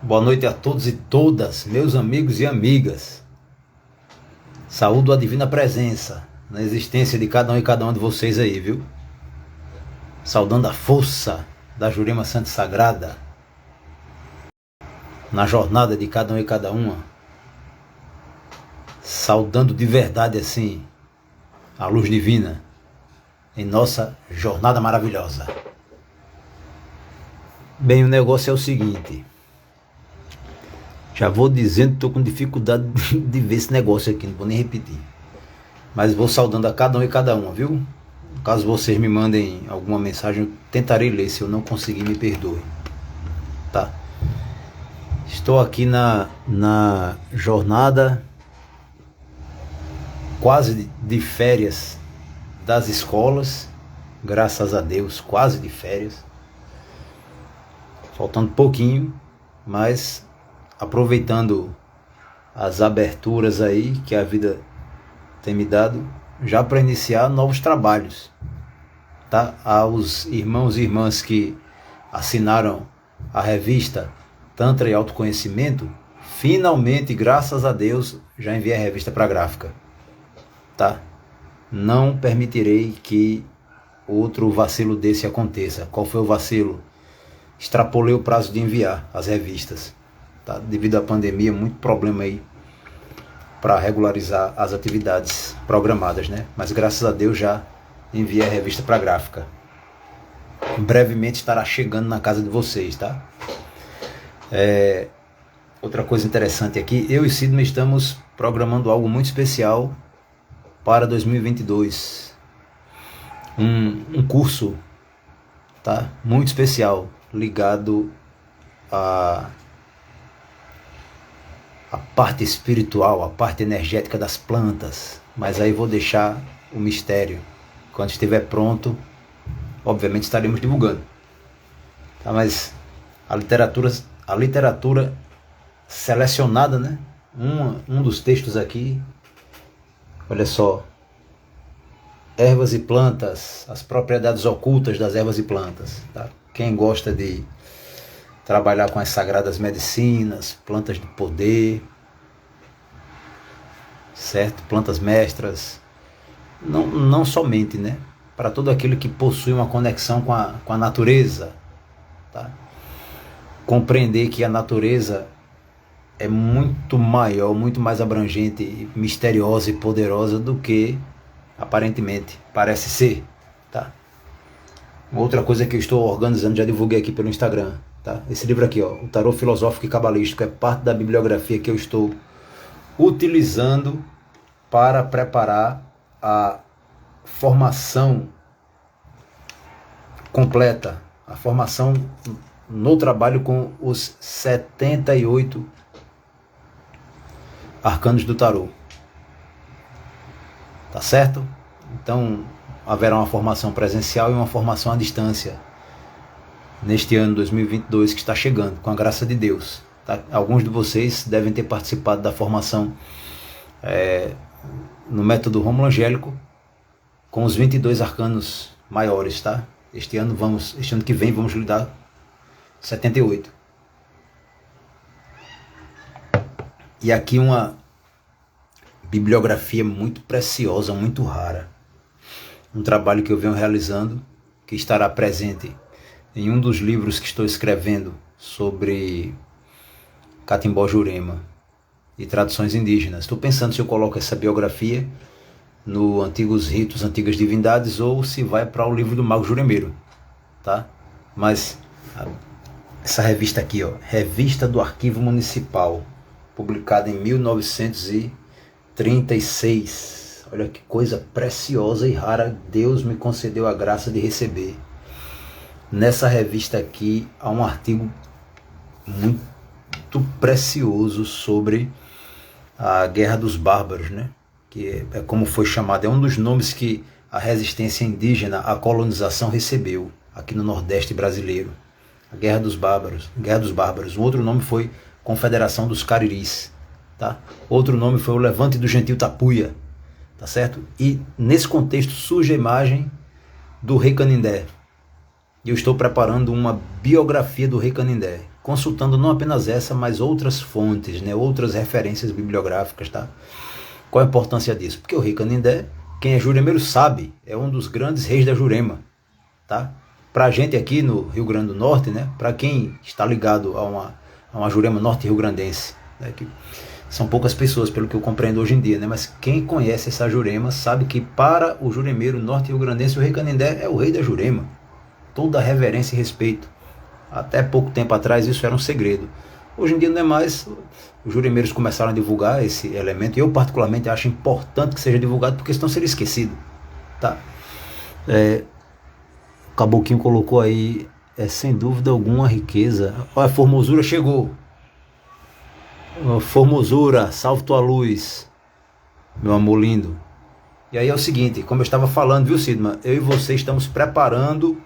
Boa noite a todos e todas, meus amigos e amigas. Saúdo a divina presença na existência de cada um e cada uma de vocês aí, viu? Saudando a força da Jurema Santa e Sagrada na jornada de cada um e cada uma. Saudando de verdade assim a luz divina em nossa jornada maravilhosa. Bem, o negócio é o seguinte. Já vou dizendo que estou com dificuldade de ver esse negócio aqui, não vou nem repetir. Mas vou saudando a cada um e cada uma, viu? Caso vocês me mandem alguma mensagem, eu tentarei ler. Se eu não conseguir, me perdoe. Tá? Estou aqui na jornada quase de férias das escolas. Graças a Deus, quase de férias. Faltando pouquinho, mas aproveitando as aberturas aí que a vida tem me dado, já para iniciar novos trabalhos, tá? Aos irmãos e irmãs que assinaram a revista Tantra e Autoconhecimento, finalmente, graças a Deus, já enviei a revista para a gráfica, tá? Não permitirei que outro vacilo desse aconteça. Qual foi o vacilo? Extrapolei o prazo de enviar as revistas. Tá? Devido à pandemia, muito problema aí para regularizar as atividades programadas, né? Mas graças a Deus já enviei a revista para a gráfica. Brevemente estará chegando na casa de vocês, tá? Outra coisa interessante aqui, eu e Sidney estamos programando algo muito especial para 2022. Um curso, tá? Muito especial, ligado a parte espiritual, a parte energética das plantas, mas aí vou deixar o mistério. Quando estiver pronto, obviamente estaremos divulgando. Tá? Mas a literatura selecionada, né? Um dos textos aqui, olha só, ervas e plantas, as propriedades ocultas das ervas e plantas. Tá? Quem gosta de trabalhar com as sagradas medicinas, plantas de poder, certo? Plantas mestras, não somente, né? Para todo aquele que possui uma conexão com a natureza, tá? Compreender que a natureza é muito maior, muito mais abrangente, misteriosa e poderosa do que aparentemente parece ser, tá? Outra coisa que eu estou organizando, já divulguei aqui pelo Instagram, tá? Esse livro aqui, ó, o Tarô Filosófico e Cabalístico, é parte da bibliografia que eu estou utilizando para preparar a formação completa, a formação no trabalho com os 78 arcanos do tarô. Tá certo? Então, haverá uma formação presencial e uma formação à distância neste ano 2022 que está chegando, com a graça de Deus. Tá? Alguns de vocês devem ter participado da formação no método Rômulo Angélico, com os 22 arcanos maiores, tá? Este ano que vem vamos lidar 78. E aqui uma bibliografia muito preciosa, muito rara. Um trabalho que eu venho realizando, que estará presente em um dos livros que estou escrevendo sobre Catimbó Jurema e tradições indígenas. Estou pensando se eu coloco essa biografia no Antigos Ritos, Antigas Divindades, ou se vai para o livro do Mago Juremeiro, tá? Mas essa revista aqui, ó, Revista do Arquivo Municipal, publicada em 1936. Olha que coisa preciosa e rara Deus me concedeu a graça de receber. Nessa revista aqui há um artigo muito precioso sobre a Guerra dos Bárbaros, né? Que é como foi chamado, é um dos nomes que a resistência indígena à colonização recebeu aqui no Nordeste brasileiro. A Guerra dos Bárbaros. Um outro nome foi Confederação dos Cariris, tá? Outro nome foi o Levante do Gentil Tapuia, tá certo? E nesse contexto surge a imagem do rei Canindé, e eu estou preparando uma biografia do Rei Canindé, consultando não apenas essa, mas outras fontes, né, outras referências bibliográficas, tá? Qual a importância disso? Porque o Rei Canindé, quem é juremeiro sabe, é um dos grandes reis da Jurema, tá? Pra gente aqui no Rio Grande do Norte, né, para quem está ligado a uma Jurema norte rio-grandense, né, que são poucas pessoas, pelo que eu compreendo hoje em dia, né, mas quem conhece essa Jurema sabe que para o juremeiro norte rio-grandense, o Rei Canindé é o rei da Jurema. Toda reverência e respeito. Até pouco tempo atrás isso era um segredo. Hoje em dia não é mais. Os juremeiros começaram a divulgar esse elemento, e eu particularmente acho importante que seja divulgado, porque senão seria esquecido, tá? O Caboclinho colocou aí, sem dúvida alguma, riqueza. Olha, a formosura chegou. Formosura, salve tua luz, meu amor lindo. E aí é o seguinte, como eu estava falando, viu, Sidman? Eu e você estamos preparando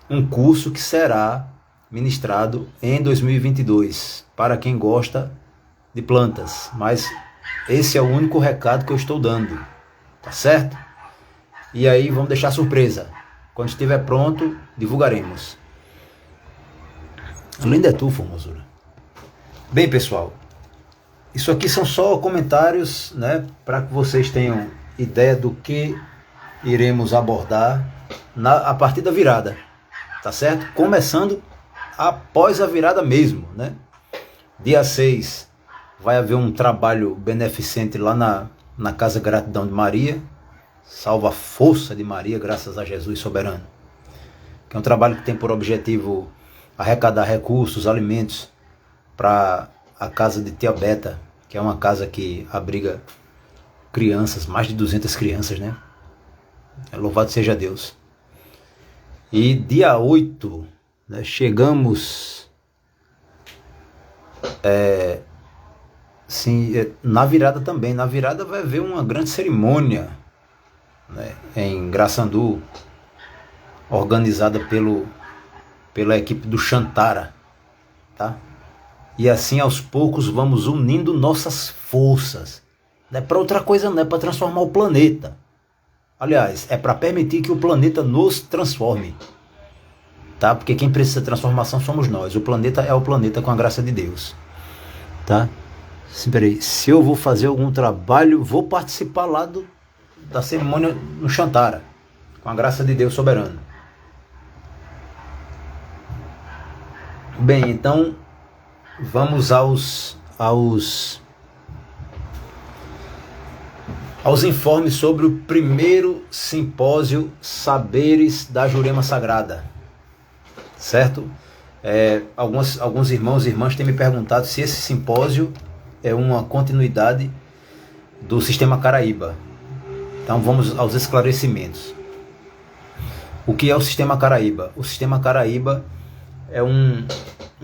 um curso que será ministrado em 2022 para quem gosta de plantas, mas esse é o único recado que eu estou dando, tá certo? E aí vamos deixar surpresa, quando estiver pronto divulgaremos. Linda é tu, formosura. Bem, pessoal, isso aqui são só comentários, né, para que vocês tenham ideia do que iremos abordar a partir da virada. Tá certo? Começando após a virada mesmo, né? Dia 6 vai haver um trabalho beneficente lá na Casa Gratidão de Maria. Salva a força de Maria, graças a Jesus soberano. Que é um trabalho que tem por objetivo arrecadar recursos, alimentos para a casa de Tia Beta, que é uma casa que abriga crianças, mais de 200 crianças, né? Louvado seja Deus. E dia 8, né, chegamos na virada também. Na virada vai haver uma grande cerimônia, né, em Graçandu, organizada pela equipe do Chantara, tá? E assim aos poucos vamos unindo nossas forças. Não é para outra coisa, não é para transformar o planeta. Aliás, é para permitir que o planeta nos transforme, tá? Porque quem precisa de transformação somos nós. O planeta é o planeta com a graça de Deus, tá? Peraí, se eu vou fazer algum trabalho, vou participar lá da cerimônia no Chantara, com a graça de Deus soberano. Bem, então vamos aos informes sobre o primeiro simpósio Saberes da Jurema Sagrada, certo? Alguns irmãos e irmãs têm me perguntado se esse simpósio é uma continuidade do Sistema Caraíba. Então vamos aos esclarecimentos. O que é o Sistema Caraíba? O Sistema Caraíba é um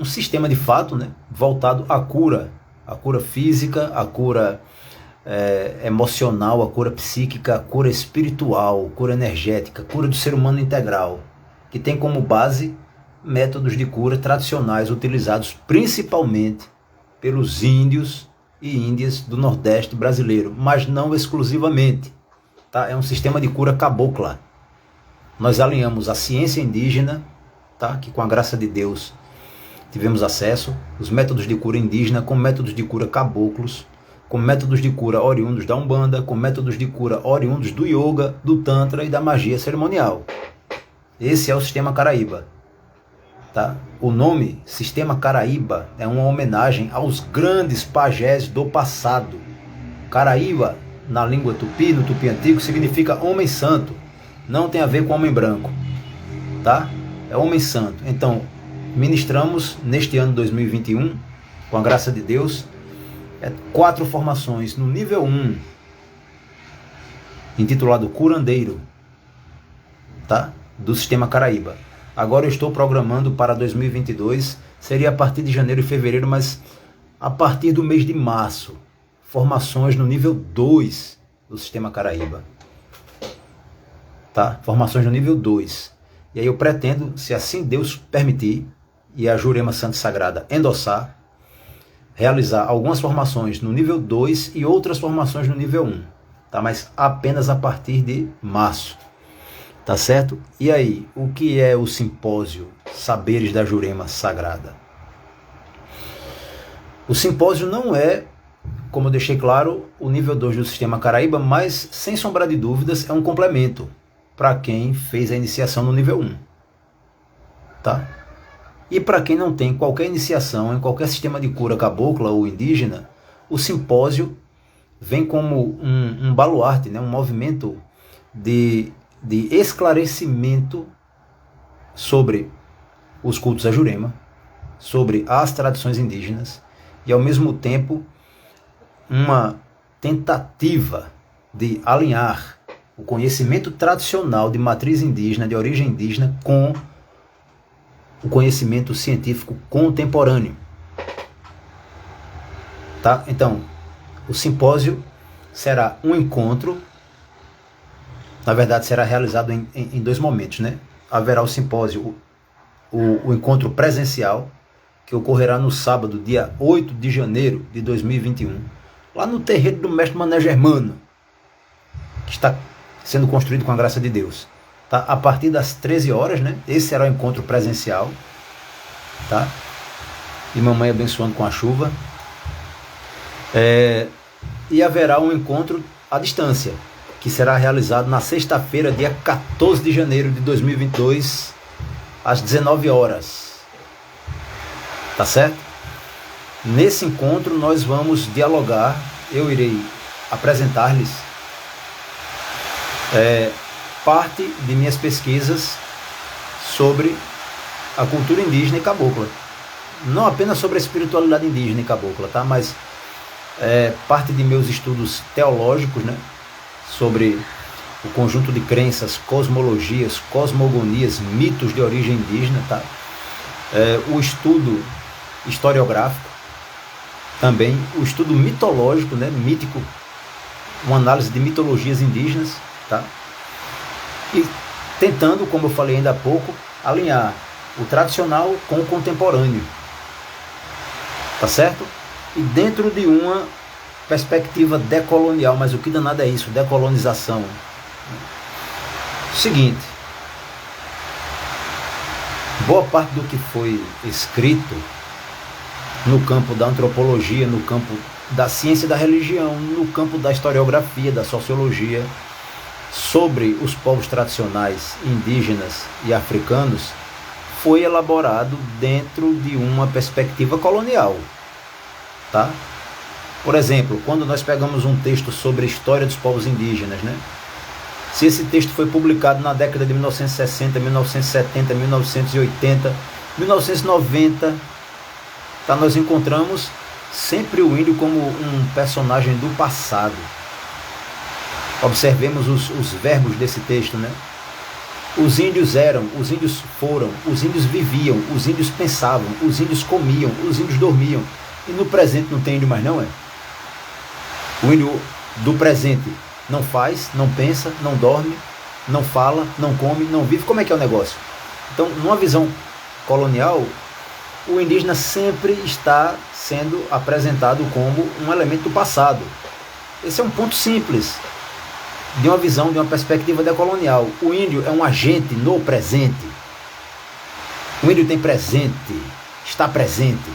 sistema de fato, né, voltado à cura física, à cura emocional, a cura psíquica, a cura espiritual, cura energética, cura do ser humano integral, que tem como base métodos de cura tradicionais utilizados principalmente pelos índios e índias do Nordeste brasileiro, mas não exclusivamente, tá? É um sistema de cura cabocla. Nós alinhamos a ciência indígena, tá? Que com a graça de Deus tivemos acesso, os métodos de cura indígena com métodos de cura caboclos, com métodos de cura oriundos da Umbanda, com métodos de cura oriundos do Yoga, do Tantra e da magia cerimonial. Esse é o Sistema Caraíba, tá? O nome Sistema Caraíba é uma homenagem aos grandes pajés do passado. Caraíba, na língua tupi, no tupi antigo, significa homem santo. Não tem a ver com homem branco, tá? É homem santo. Então, ministramos neste ano 2021, com a graça de Deus, 4 formações no nível 1, intitulado Curandeiro, tá? Do Sistema Caraíba. Agora eu estou programando para 2022, seria a partir de janeiro e fevereiro, mas a partir do mês de março, formações no nível 2 do Sistema Caraíba, tá? Formações no nível 2. E aí eu pretendo, se assim Deus permitir, e a Jurema Santa Sagrada endossar, realizar algumas formações no nível 2 e outras formações no nível 1, tá? Mas apenas a partir de março. Tá certo? E aí, o que é o simpósio Saberes da Jurema Sagrada? O simpósio não é, como eu deixei claro, o nível 2 do Sistema Caraíba, mas, sem sombra de dúvidas, é um complemento para quem fez a iniciação no nível 1. Tá? E para quem não tem qualquer iniciação em qualquer sistema de cura cabocla ou indígena, o simpósio vem como um baluarte, né? Um movimento de esclarecimento sobre os cultos a Jurema, sobre as tradições indígenas e, ao mesmo tempo, uma tentativa de alinhar o conhecimento tradicional de matriz indígena, de origem indígena, com o conhecimento científico contemporâneo. Tá? Então, o simpósio será um encontro, na verdade será realizado em 2 momentos, né? Haverá o simpósio, o encontro presencial, que ocorrerá no sábado, dia 8 de janeiro de 2021, lá no terreiro do mestre Mané Germano, que está sendo construído com a graça de Deus. Tá? A partir das 13 horas, né? Esse será o encontro presencial. Tá? E mamãe abençoando com a chuva. E haverá um encontro à distância, que será realizado na sexta-feira, dia 14 de janeiro de 2022, às 19 horas. Tá certo? Nesse encontro nós vamos dialogar, eu irei apresentar-lhes parte de minhas pesquisas sobre a cultura indígena e cabocla. Não apenas sobre a espiritualidade indígena e cabocla, tá? Mas parte de meus estudos teológicos, né? Sobre o conjunto de crenças, cosmologias, cosmogonias, mitos de origem indígena, tá? O estudo historiográfico, também o estudo mitológico, né? Mítico, uma análise de mitologias indígenas, tá? E tentando, como eu falei ainda há pouco, alinhar o tradicional com o contemporâneo, tá certo? E dentro de uma perspectiva decolonial. Mas o que danado é isso? Decolonização. Seguinte, boa parte do que foi escrito no campo da antropologia, no campo da ciência da religião, no campo da historiografia, da sociologia, sobre os povos tradicionais indígenas e africanos, foi elaborado dentro de uma perspectiva colonial. Tá? Por exemplo, quando nós pegamos um texto sobre a história dos povos indígenas, né? Se esse texto foi publicado na década de 1960, 1970, 1980, 1990, tá? Nós encontramos sempre o índio como um personagem do passado. Observemos os verbos desse texto, né? Os índios eram, os índios foram, os índios viviam, os índios pensavam, os índios comiam, os índios dormiam. E no presente não tem índio mais não, é? O índio do presente não faz, não pensa, não dorme, não fala, não come, não vive. Como é que é o negócio? Então, numa visão colonial, o indígena sempre está sendo apresentado como um elemento do passado. Esse é um ponto simples de uma visão, de uma perspectiva decolonial. O índio é um agente no presente. O índio tem presente, está presente.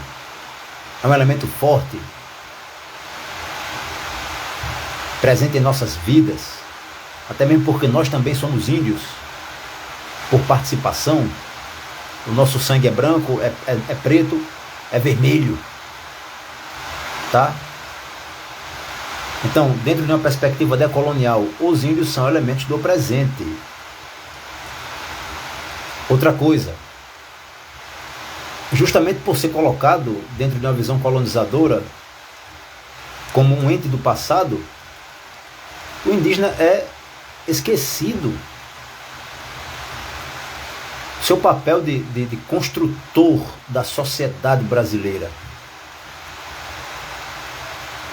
É um elemento forte, presente em nossas vidas, até mesmo porque nós também somos índios, por participação. O nosso sangue é branco, é preto, é vermelho, tá? Então, dentro de uma perspectiva decolonial, os índios são elementos do presente. Outra coisa, justamente por ser colocado dentro de uma visão colonizadora como um ente do passado, o indígena é esquecido. Seu papel de construtor da sociedade brasileira,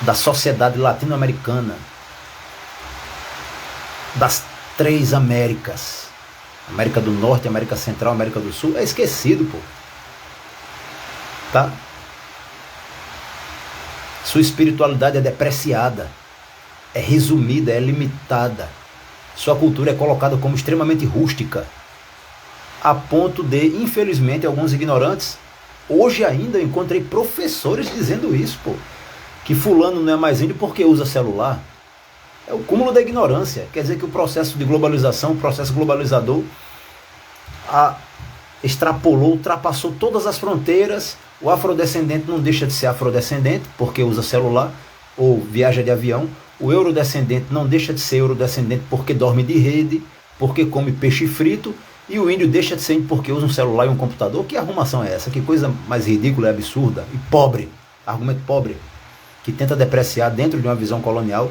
da sociedade latino-americana, das 3 Américas, América do Norte, América Central, América do Sul, é esquecido, pô. Tá? Sua espiritualidade é depreciada, é resumida, é limitada. Sua cultura é colocada como extremamente rústica, a ponto de, infelizmente, alguns ignorantes, hoje ainda eu encontrei professores dizendo isso, pô, que fulano não é mais índio porque usa celular. É o cúmulo da ignorância. Quer dizer que o processo de globalização, o processo globalizador, extrapolou, ultrapassou todas as fronteiras. O afrodescendente não deixa de ser afrodescendente porque usa celular ou viaja de avião. O eurodescendente não deixa de ser eurodescendente porque dorme de rede, porque come peixe frito. E o índio deixa de ser índio porque usa um celular e um computador. Que arrumação é essa? Que coisa mais ridícula e absurda e pobre. Argumento pobre, que tenta depreciar dentro de uma visão colonial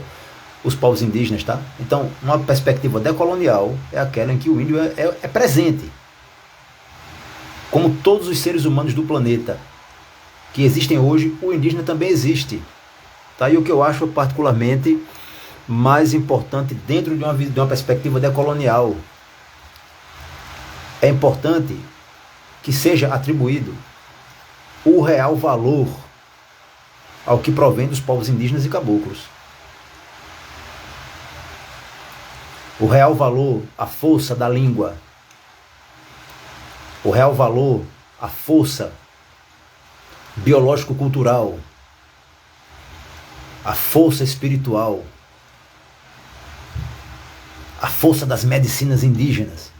os povos indígenas, tá? Então, uma perspectiva decolonial é aquela em que o índio é presente. Como todos os seres humanos do planeta que existem hoje, o indígena também existe. Tá? E o que eu acho particularmente mais importante dentro de uma perspectiva decolonial, é importante que seja atribuído o real valor ao que provém dos povos indígenas e caboclos. O real valor, a força da língua. O real valor, a força biológico-cultural. A força espiritual. A força das medicinas indígenas.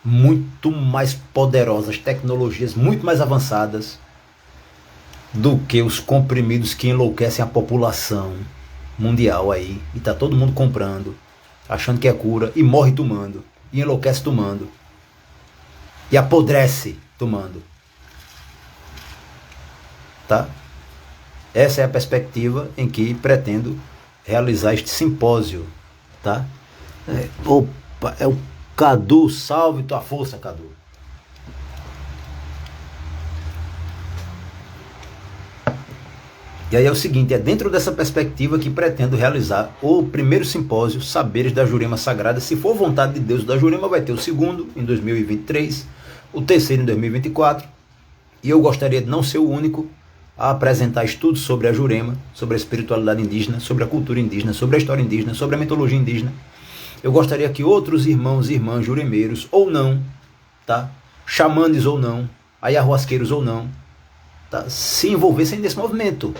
Muito mais poderosas, tecnologias muito mais avançadas do que os comprimidos que enlouquecem a população mundial aí. E tá todo mundo comprando, achando que é cura, e morre tomando, e enlouquece tomando, e apodrece tomando. Tá? Essa é a perspectiva em que pretendo realizar este simpósio. Tá? Opa, é o Cadu, salve tua força, Cadu. E aí é o seguinte, é dentro dessa perspectiva que pretendo realizar o primeiro simpósio Saberes da Jurema Sagrada. Se for vontade de Deus da Jurema, vai ter o segundo em 2023, o terceiro em 2024, e eu gostaria de não ser o único a apresentar estudos sobre a Jurema, sobre a espiritualidade indígena, sobre a cultura indígena, sobre a história indígena, sobre a mitologia indígena. Eu gostaria que outros irmãos e irmãs juremeiros, ou não, tá? Xamanes ou não, ayahuasqueiros ou não, tá? Se envolvessem nesse movimento.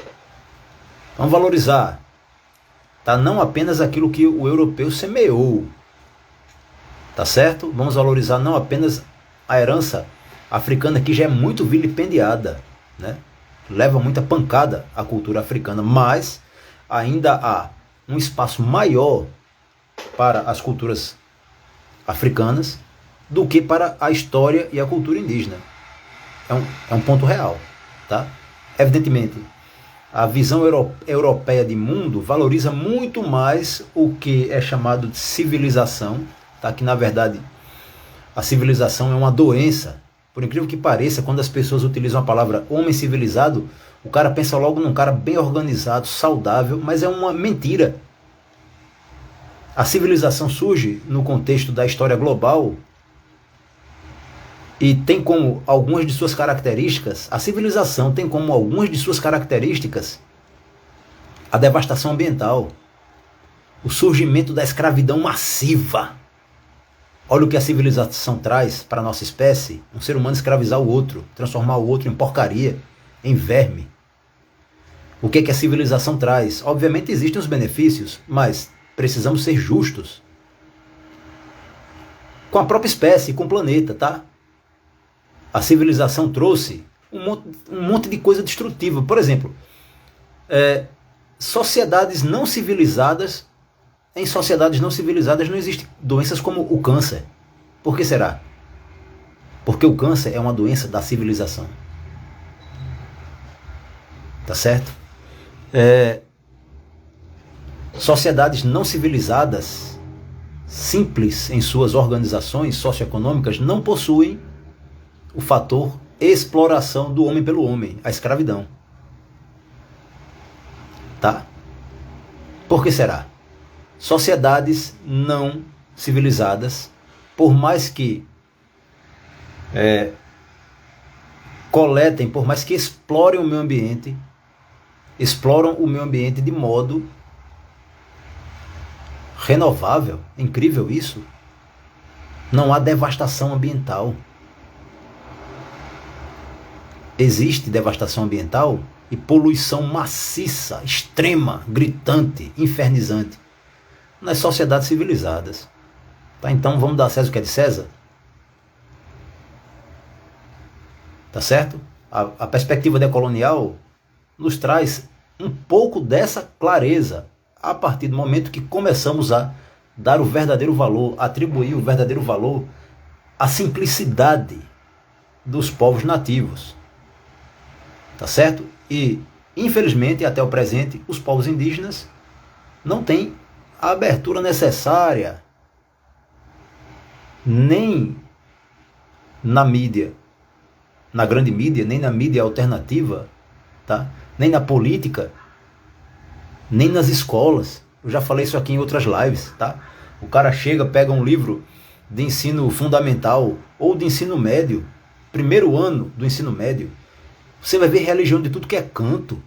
Vamos valorizar, tá? Não apenas aquilo que o europeu semeou, tá certo? Vamos valorizar não apenas a herança africana, que já é muito vilipendiada, né? Leva muita pancada a cultura africana, mas ainda há um espaço maior para as culturas africanas do que para a história e a cultura indígena. É um ponto real, tá? Evidentemente, a visão europeia de mundo valoriza muito mais o que é chamado de civilização, tá? Que na verdade a civilização é uma doença. Por incrível que pareça, quando as pessoas utilizam a palavra homem civilizado, o cara pensa logo num cara bem organizado, saudável, mas é uma mentira. A civilização surge no contexto da história global e tem como algumas de suas características, a civilização tem como algumas de suas características a devastação ambiental, o surgimento da escravidão massiva. Olha o que a civilização traz para a nossa espécie: um ser humano escravizar o outro, transformar o outro em porcaria, em verme. O que a civilização traz? Obviamente existem os benefícios, mas precisamos ser justos com a própria espécie, com o planeta, tá? A civilização trouxe um monte de coisa destrutiva. Por exemplo, sociedades não civilizadas, em sociedades não civilizadas não existem doenças como o câncer. Por que será? Porque o câncer é uma doença da civilização. Tá certo? Sociedades não civilizadas, simples em suas organizações socioeconômicas, não possuem o fator exploração do homem pelo homem, a escravidão. Tá? Por que será? Sociedades não civilizadas, por mais que coletem, por mais que explorem o meio ambiente, exploram o meio ambiente de modo renovável. É incrível isso. Não há devastação ambiental. Existe devastação ambiental e poluição maciça, extrema, gritante, infernizante nas sociedades civilizadas. Tá? Então vamos dar a César o que é de César? Tá certo? A perspectiva decolonial nos traz um pouco dessa clareza a partir do momento que começamos a dar o verdadeiro valor, atribuir o verdadeiro valor à simplicidade dos povos nativos. Tá certo? E, infelizmente, até o presente, os povos indígenas não têm a abertura necessária, nem na mídia, na grande mídia, nem na mídia alternativa, tá? Nem na política, nem nas escolas. Eu já falei isso aqui em outras lives, tá? O cara chega, pega um livro de ensino fundamental ou de ensino médio, primeiro ano do ensino médio, você vai ver religião de tudo que é canto.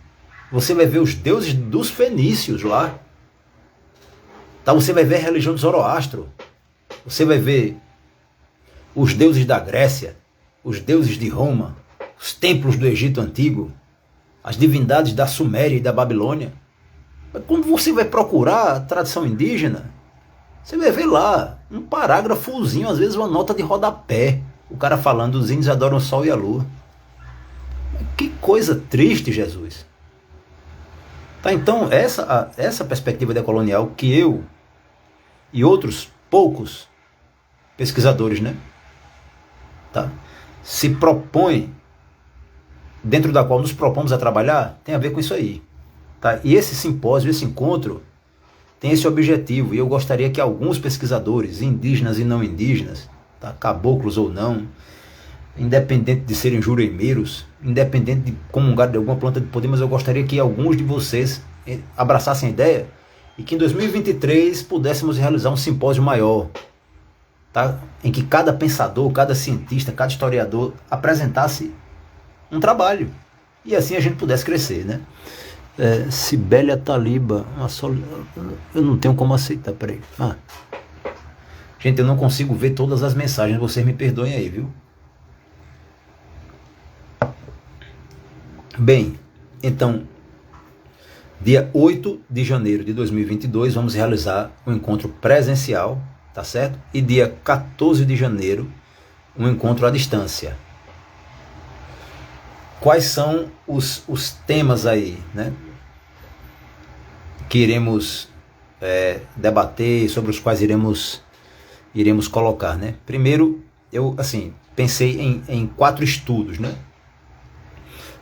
Você vai ver os deuses dos fenícios lá. Tá? Você vai ver a religião de Zoroastro. Você vai ver os deuses da Grécia, os deuses de Roma, os templos do Egito Antigo, as divindades da Suméria e da Babilônia. Mas quando você vai procurar a tradição indígena, você vai ver lá um parágrafozinho, às vezes uma nota de rodapé, o cara falando os índios adoram o sol e a lua. Que coisa triste, Jesus. Tá, então, essa perspectiva decolonial que eu e outros poucos pesquisadores, né, tá, se propõem, dentro da qual nos propomos a trabalhar, tem a ver com isso aí. Tá? E esse simpósio, esse encontro, tem esse objetivo. E eu gostaria que alguns pesquisadores, indígenas e não indígenas, tá, caboclos ou não, independente de serem jureimeiros, independente de comungar de alguma planta de poder, mas eu gostaria que alguns de vocês abraçassem a ideia e que em 2023 pudéssemos realizar um simpósio maior, tá? Em que cada pensador, cada cientista, cada historiador apresentasse um trabalho e assim a gente pudesse crescer, né? Cibélia Taliba, eu não tenho como aceitar, peraí. Gente, eu não consigo ver todas as mensagens, vocês me perdoem aí, viu? Bem, então, dia 8 de janeiro de 2022, vamos realizar um encontro presencial, tá certo? E dia 14 de janeiro, um encontro à distância. Quais são os temas aí, né, que iremos debater, sobre os quais iremos colocar, né? Primeiro, eu, assim, pensei em 4 estudos, né?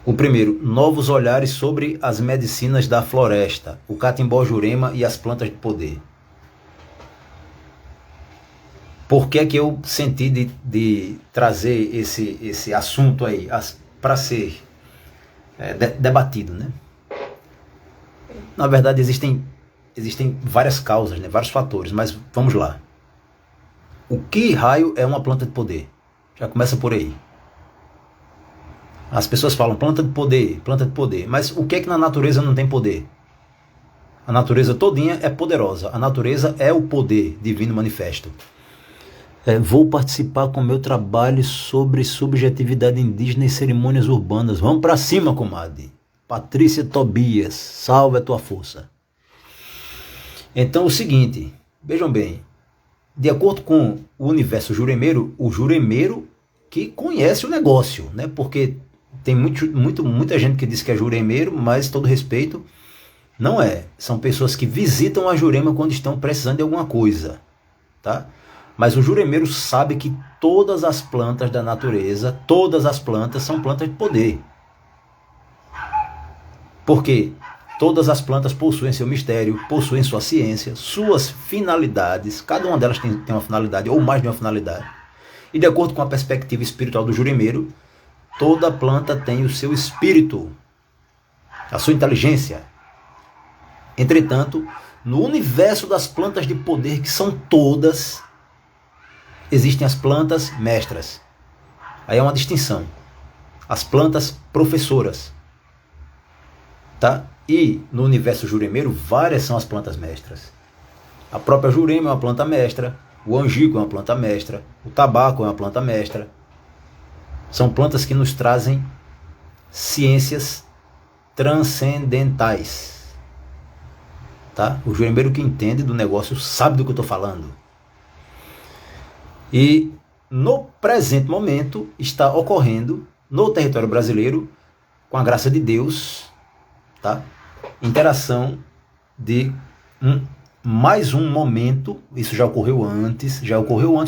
O primeiro, novos olhares sobre as medicinas da floresta, o catimbó Jurema e as plantas de poder. Por que é que eu senti de trazer esse assunto aí para ser debatido, né? Na verdade, existem várias causas, né? Vários fatores, mas vamos lá. O que raio é uma planta de poder? Já começa por aí. As pessoas falam planta de poder, mas o que é que na natureza não tem poder? A natureza todinha é poderosa, a natureza é o poder divino manifesto. Vou participar com o meu trabalho sobre subjetividade indígena e cerimônias urbanas. Vamos para cima, comadre. Patrícia Tobias, salve a tua força. Então, o seguinte, vejam bem, de acordo com o universo juremeiro, o juremeiro que conhece o negócio, né? Porque tem muita gente que diz que é juremeiro, mas, todo respeito, não é. São pessoas que visitam a Jurema quando estão precisando de alguma coisa, tá? Mas o juremeiro sabe que todas as plantas da natureza, todas as plantas são plantas de poder. Porque todas as plantas possuem seu mistério, possuem sua ciência, suas finalidades, cada uma delas tem uma finalidade, ou mais de uma finalidade. E de acordo com a perspectiva espiritual do juremeiro, toda planta tem o seu espírito, a sua inteligência. Entretanto, no universo das plantas de poder, que são todas, existem as plantas mestras. Aí é uma distinção. As plantas professoras. Tá? E no universo juremeiro, várias são as plantas mestras. A própria jurema é uma planta mestra, o angico é uma planta mestra, o tabaco é uma planta mestra. São plantas que nos trazem ciências transcendentais. Tá? O juremeiro que entende do negócio sabe do que eu estou falando. E no presente momento está ocorrendo no território brasileiro, com a graça de Deus, tá? Interação de mais um momento. Isso já ocorreu antes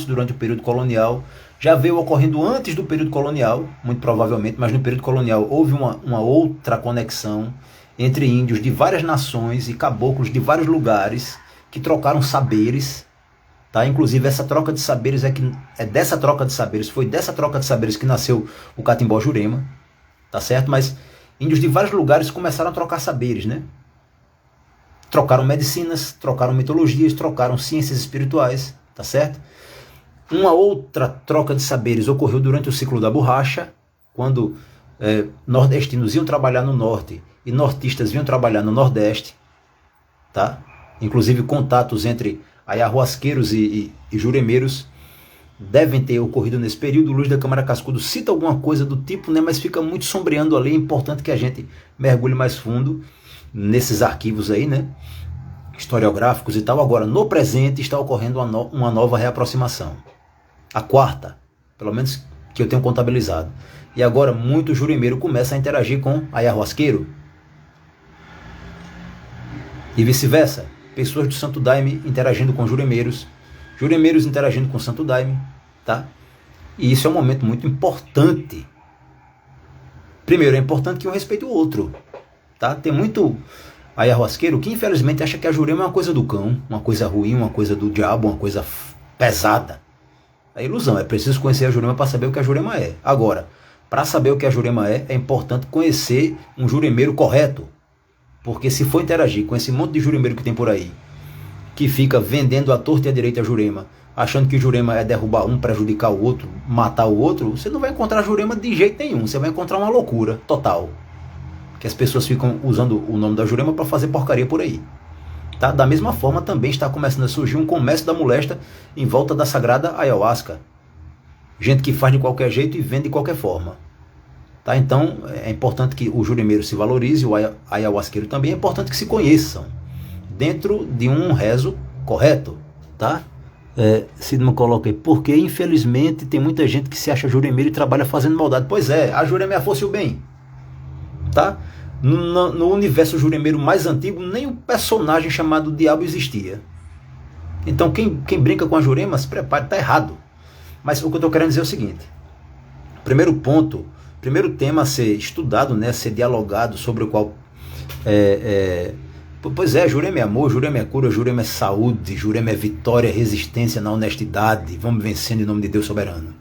durante o período colonial, já veio ocorrendo antes do período colonial, muito provavelmente, mas no período colonial houve uma outra conexão entre índios de várias nações e caboclos de vários lugares que trocaram saberes, tá? Inclusive essa troca de saberes foi dessa troca de saberes que nasceu o Catimbó Jurema, tá certo? Mas índios de vários lugares começaram a trocar saberes, né? Trocaram medicinas, trocaram mitologias, trocaram ciências espirituais, tá certo? Uma outra troca de saberes ocorreu durante o ciclo da borracha, quando nordestinos iam trabalhar no norte e nortistas vinham trabalhar no nordeste, tá? Inclusive contatos entre ayahuasqueiros e juremeiros devem ter ocorrido nesse período. O Luiz da Câmara Cascudo cita alguma coisa do tipo, né? Mas fica muito sombreando ali. É importante que a gente mergulhe mais fundo nesses arquivos aí, né? Historiográficos e tal. Agora, no presente está ocorrendo uma nova reaproximação. A quarta, pelo menos que eu tenho contabilizado. E agora muito juremeiro começa a interagir com ayahuasqueiro. E vice-versa. Pessoas do Santo Daime interagindo com juremeiros. Juremeiros interagindo com o Santo Daime. Tá? E isso é um momento muito importante. Primeiro, é importante que um respeite o outro. Tá? Tem muito ayahuasqueiro que infelizmente acha que a jurema é uma coisa do cão, uma coisa ruim, uma coisa do diabo, uma coisa pesada. É ilusão, é preciso conhecer a jurema para saber o que a jurema é. Agora, para saber o que a jurema é importante conhecer um juremeiro correto. Porque se for interagir com esse monte de juremeiro que tem por aí, que fica vendendo à torta e à direita a jurema, achando que jurema é derrubar um, prejudicar o outro, matar o outro, você não vai encontrar jurema de jeito nenhum. Você vai encontrar uma loucura total. Que as pessoas ficam usando o nome da jurema para fazer porcaria por aí. Tá? Da mesma forma, também está começando a surgir um comércio da molesta em volta da sagrada ayahuasca. Gente que faz de qualquer jeito e vende de qualquer forma. Tá? Então, é importante que o juremeiro se valorize, o ayahuasqueiro também. É importante que se conheçam dentro de um rezo correto. Tá? Sidman coloca aí, porque infelizmente tem muita gente que se acha juremeiro e trabalha fazendo maldade. Pois é, a jurema é a força e o bem. Tá? No universo juremeiro mais antigo, nem um personagem chamado Diabo existia. Então quem brinca com a jurema, se prepare, está errado. Mas o que eu estou querendo dizer é o seguinte: primeiro tema a ser estudado, né, a ser dialogado, sobre o qual pois é, jurema é amor, jurema é cura, jurema é saúde, jurema é vitória, resistência na honestidade, vamos vencendo em nome de Deus soberano.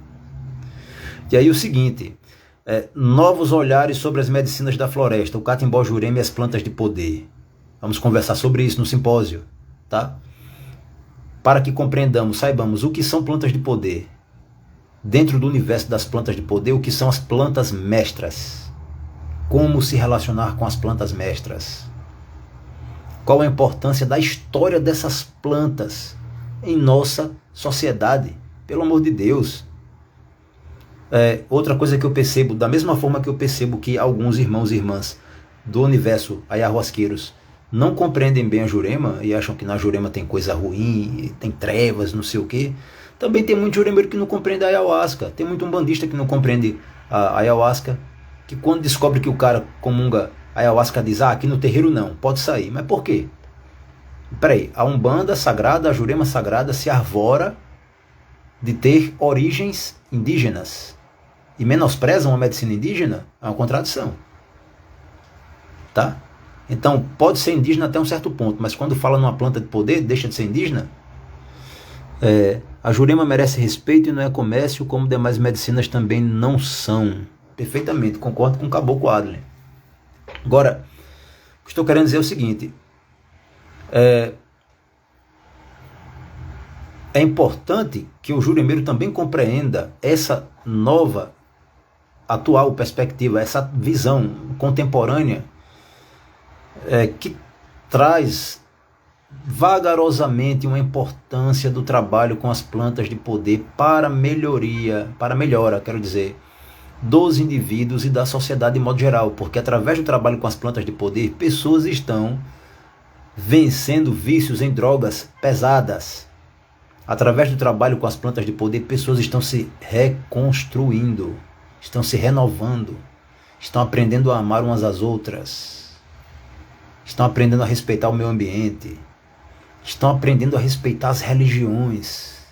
E aí o seguinte: novos olhares sobre as medicinas da floresta, o catimbó jurema e as plantas de poder. Vamos conversar sobre isso no simpósio, tá? Para que compreendamos, saibamos o que são plantas de poder. Dentro do universo das plantas de poder, o que são as plantas mestras. Como se relacionar com as plantas mestras. Qual a importância da história dessas plantas em nossa sociedade. Pelo amor de Deus. Outra coisa que eu percebo, da mesma forma que eu percebo que alguns irmãos e irmãs do universo ayahuasqueiros não compreendem bem a jurema e acham que na jurema tem coisa ruim, tem trevas, não sei o que, também tem muito juremeiro que não compreende a ayahuasca, tem muito umbandista que não compreende a ayahuasca, que quando descobre que o cara comunga ayahuasca diz, aqui no terreiro não, pode sair. Mas por quê? Peraí, a umbanda sagrada, a jurema sagrada se arvora de ter origens indígenas e menosprezam a medicina indígena? É uma contradição. Tá? Então, pode ser indígena até um certo ponto, mas quando fala numa planta de poder, deixa de ser indígena? A jurema merece respeito e não é comércio, como demais medicinas também não são. Perfeitamente, concordo com o Caboclo Adler. Agora, o que estou querendo dizer é o seguinte: é importante que o juremeiro também compreenda essa nova, atual perspectiva, essa visão contemporânea que traz vagarosamente uma importância do trabalho com as plantas de poder para melhora, quero dizer, dos indivíduos e da sociedade de modo geral, porque através do trabalho com as plantas de poder, pessoas estão vencendo vícios em drogas pesadas. Através do trabalho com as plantas de poder, pessoas estão se reconstruindo, estão se renovando, estão aprendendo a amar umas às outras, estão aprendendo a respeitar o meio ambiente, estão aprendendo a respeitar as religiões,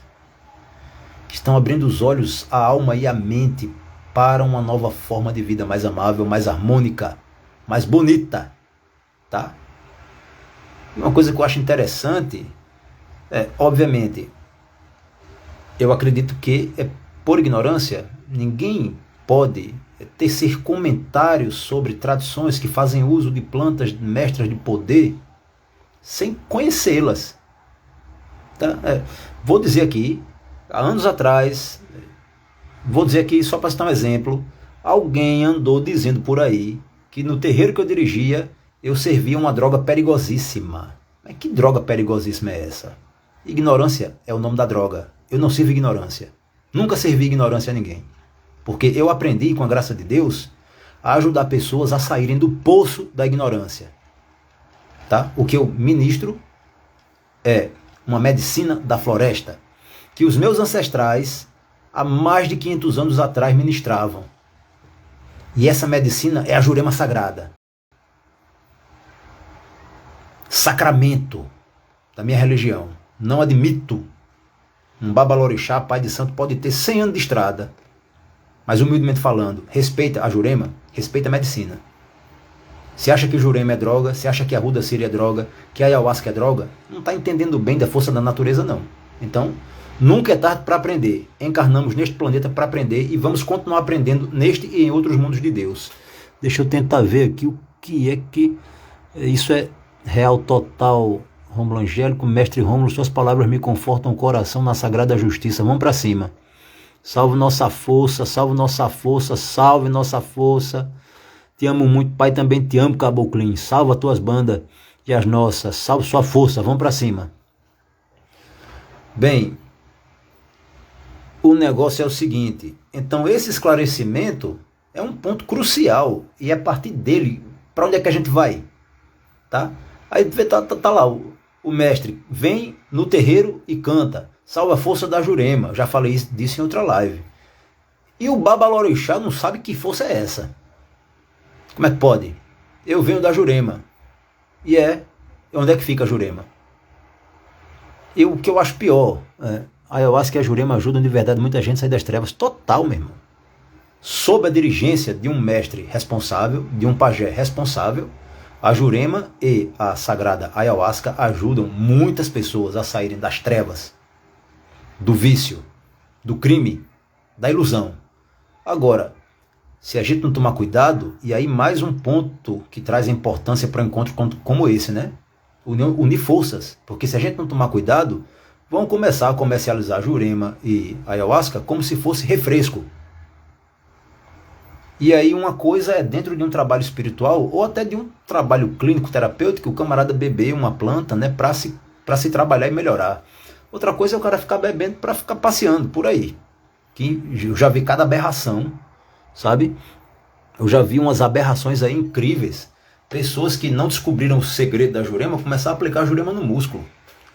estão abrindo os olhos, a alma e a mente para uma nova forma de vida mais amável, mais harmônica, mais bonita, tá? Uma coisa que eu acho interessante obviamente, eu acredito que por ignorância, ninguém pode tecer comentários sobre tradições que fazem uso de plantas mestras de poder sem conhecê-las. Tá? Vou dizer aqui, há anos atrás, vou dizer aqui só para citar um exemplo, alguém andou dizendo por aí que no terreiro que eu dirigia, eu servia uma droga perigosíssima. Mas que droga perigosíssima é essa? Ignorância é o nome da droga. Eu não sirvo ignorância. Nunca servi ignorância a ninguém. Porque eu aprendi, com a graça de Deus, a ajudar pessoas a saírem do poço da ignorância. Tá? O que eu ministro é uma medicina da floresta, que os meus ancestrais, há mais de 500 anos atrás, ministravam. E essa medicina é a Jurema Sagrada. Sacramento da minha religião. Não admito. Um babalorixá, pai de santo, pode ter 100 anos de estrada, mas humildemente falando, respeita a Jurema, respeita a medicina. Se acha que Jurema é droga, se acha que a Ruda Síria é droga, que a Ayahuasca é droga, não está entendendo bem da força da natureza, não. Então, nunca é tarde para aprender. Encarnamos neste planeta para aprender e vamos continuar aprendendo neste e em outros mundos de Deus. Deixa eu tentar ver aqui o que é que... Isso é real total, Rômulo Angélico, mestre Rômulo, suas palavras me confortam o coração na sagrada justiça. Vamos para cima. Salve nossa força, salve nossa força, salve nossa força. Te amo muito, Pai, também te amo, Caboclinho. Salva as tuas bandas e as nossas. Salve sua força, vamos para cima. Bem, o negócio é o seguinte. Então, esse esclarecimento é um ponto crucial. E é a partir dele, para onde é que a gente vai? Tá? Aí tá lá, o mestre vem no terreiro e canta. Salve a força da Jurema. Já falei disso em outra live. E o babalorixá não sabe que força é essa. Como é que pode? Eu venho da Jurema. E onde é que fica a Jurema? E o que eu acho pior, a Ayahuasca e a Jurema ajudam de verdade muita gente a sair das trevas total, meu irmão. Sob a dirigência de um mestre responsável, de um pajé responsável, a Jurema e a sagrada Ayahuasca ajudam muitas pessoas a saírem das trevas, do vício, do crime, da ilusão. Agora, se a gente não tomar cuidado, e aí mais um ponto que traz importância para um encontro como esse, né? Unir forças, porque se a gente não tomar cuidado, vão começar a comercializar Jurema e Ayahuasca como se fosse refresco. E aí uma coisa é dentro de um trabalho espiritual ou até de um trabalho clínico terapêutico, o camarada beber uma planta, né, para se trabalhar e melhorar. Outra coisa é o cara ficar bebendo para ficar passeando por aí. Que eu já vi cada aberração, sabe? Eu já vi umas aberrações aí incríveis. Pessoas que não descobriram o segredo da Jurema começaram a aplicar a Jurema no músculo.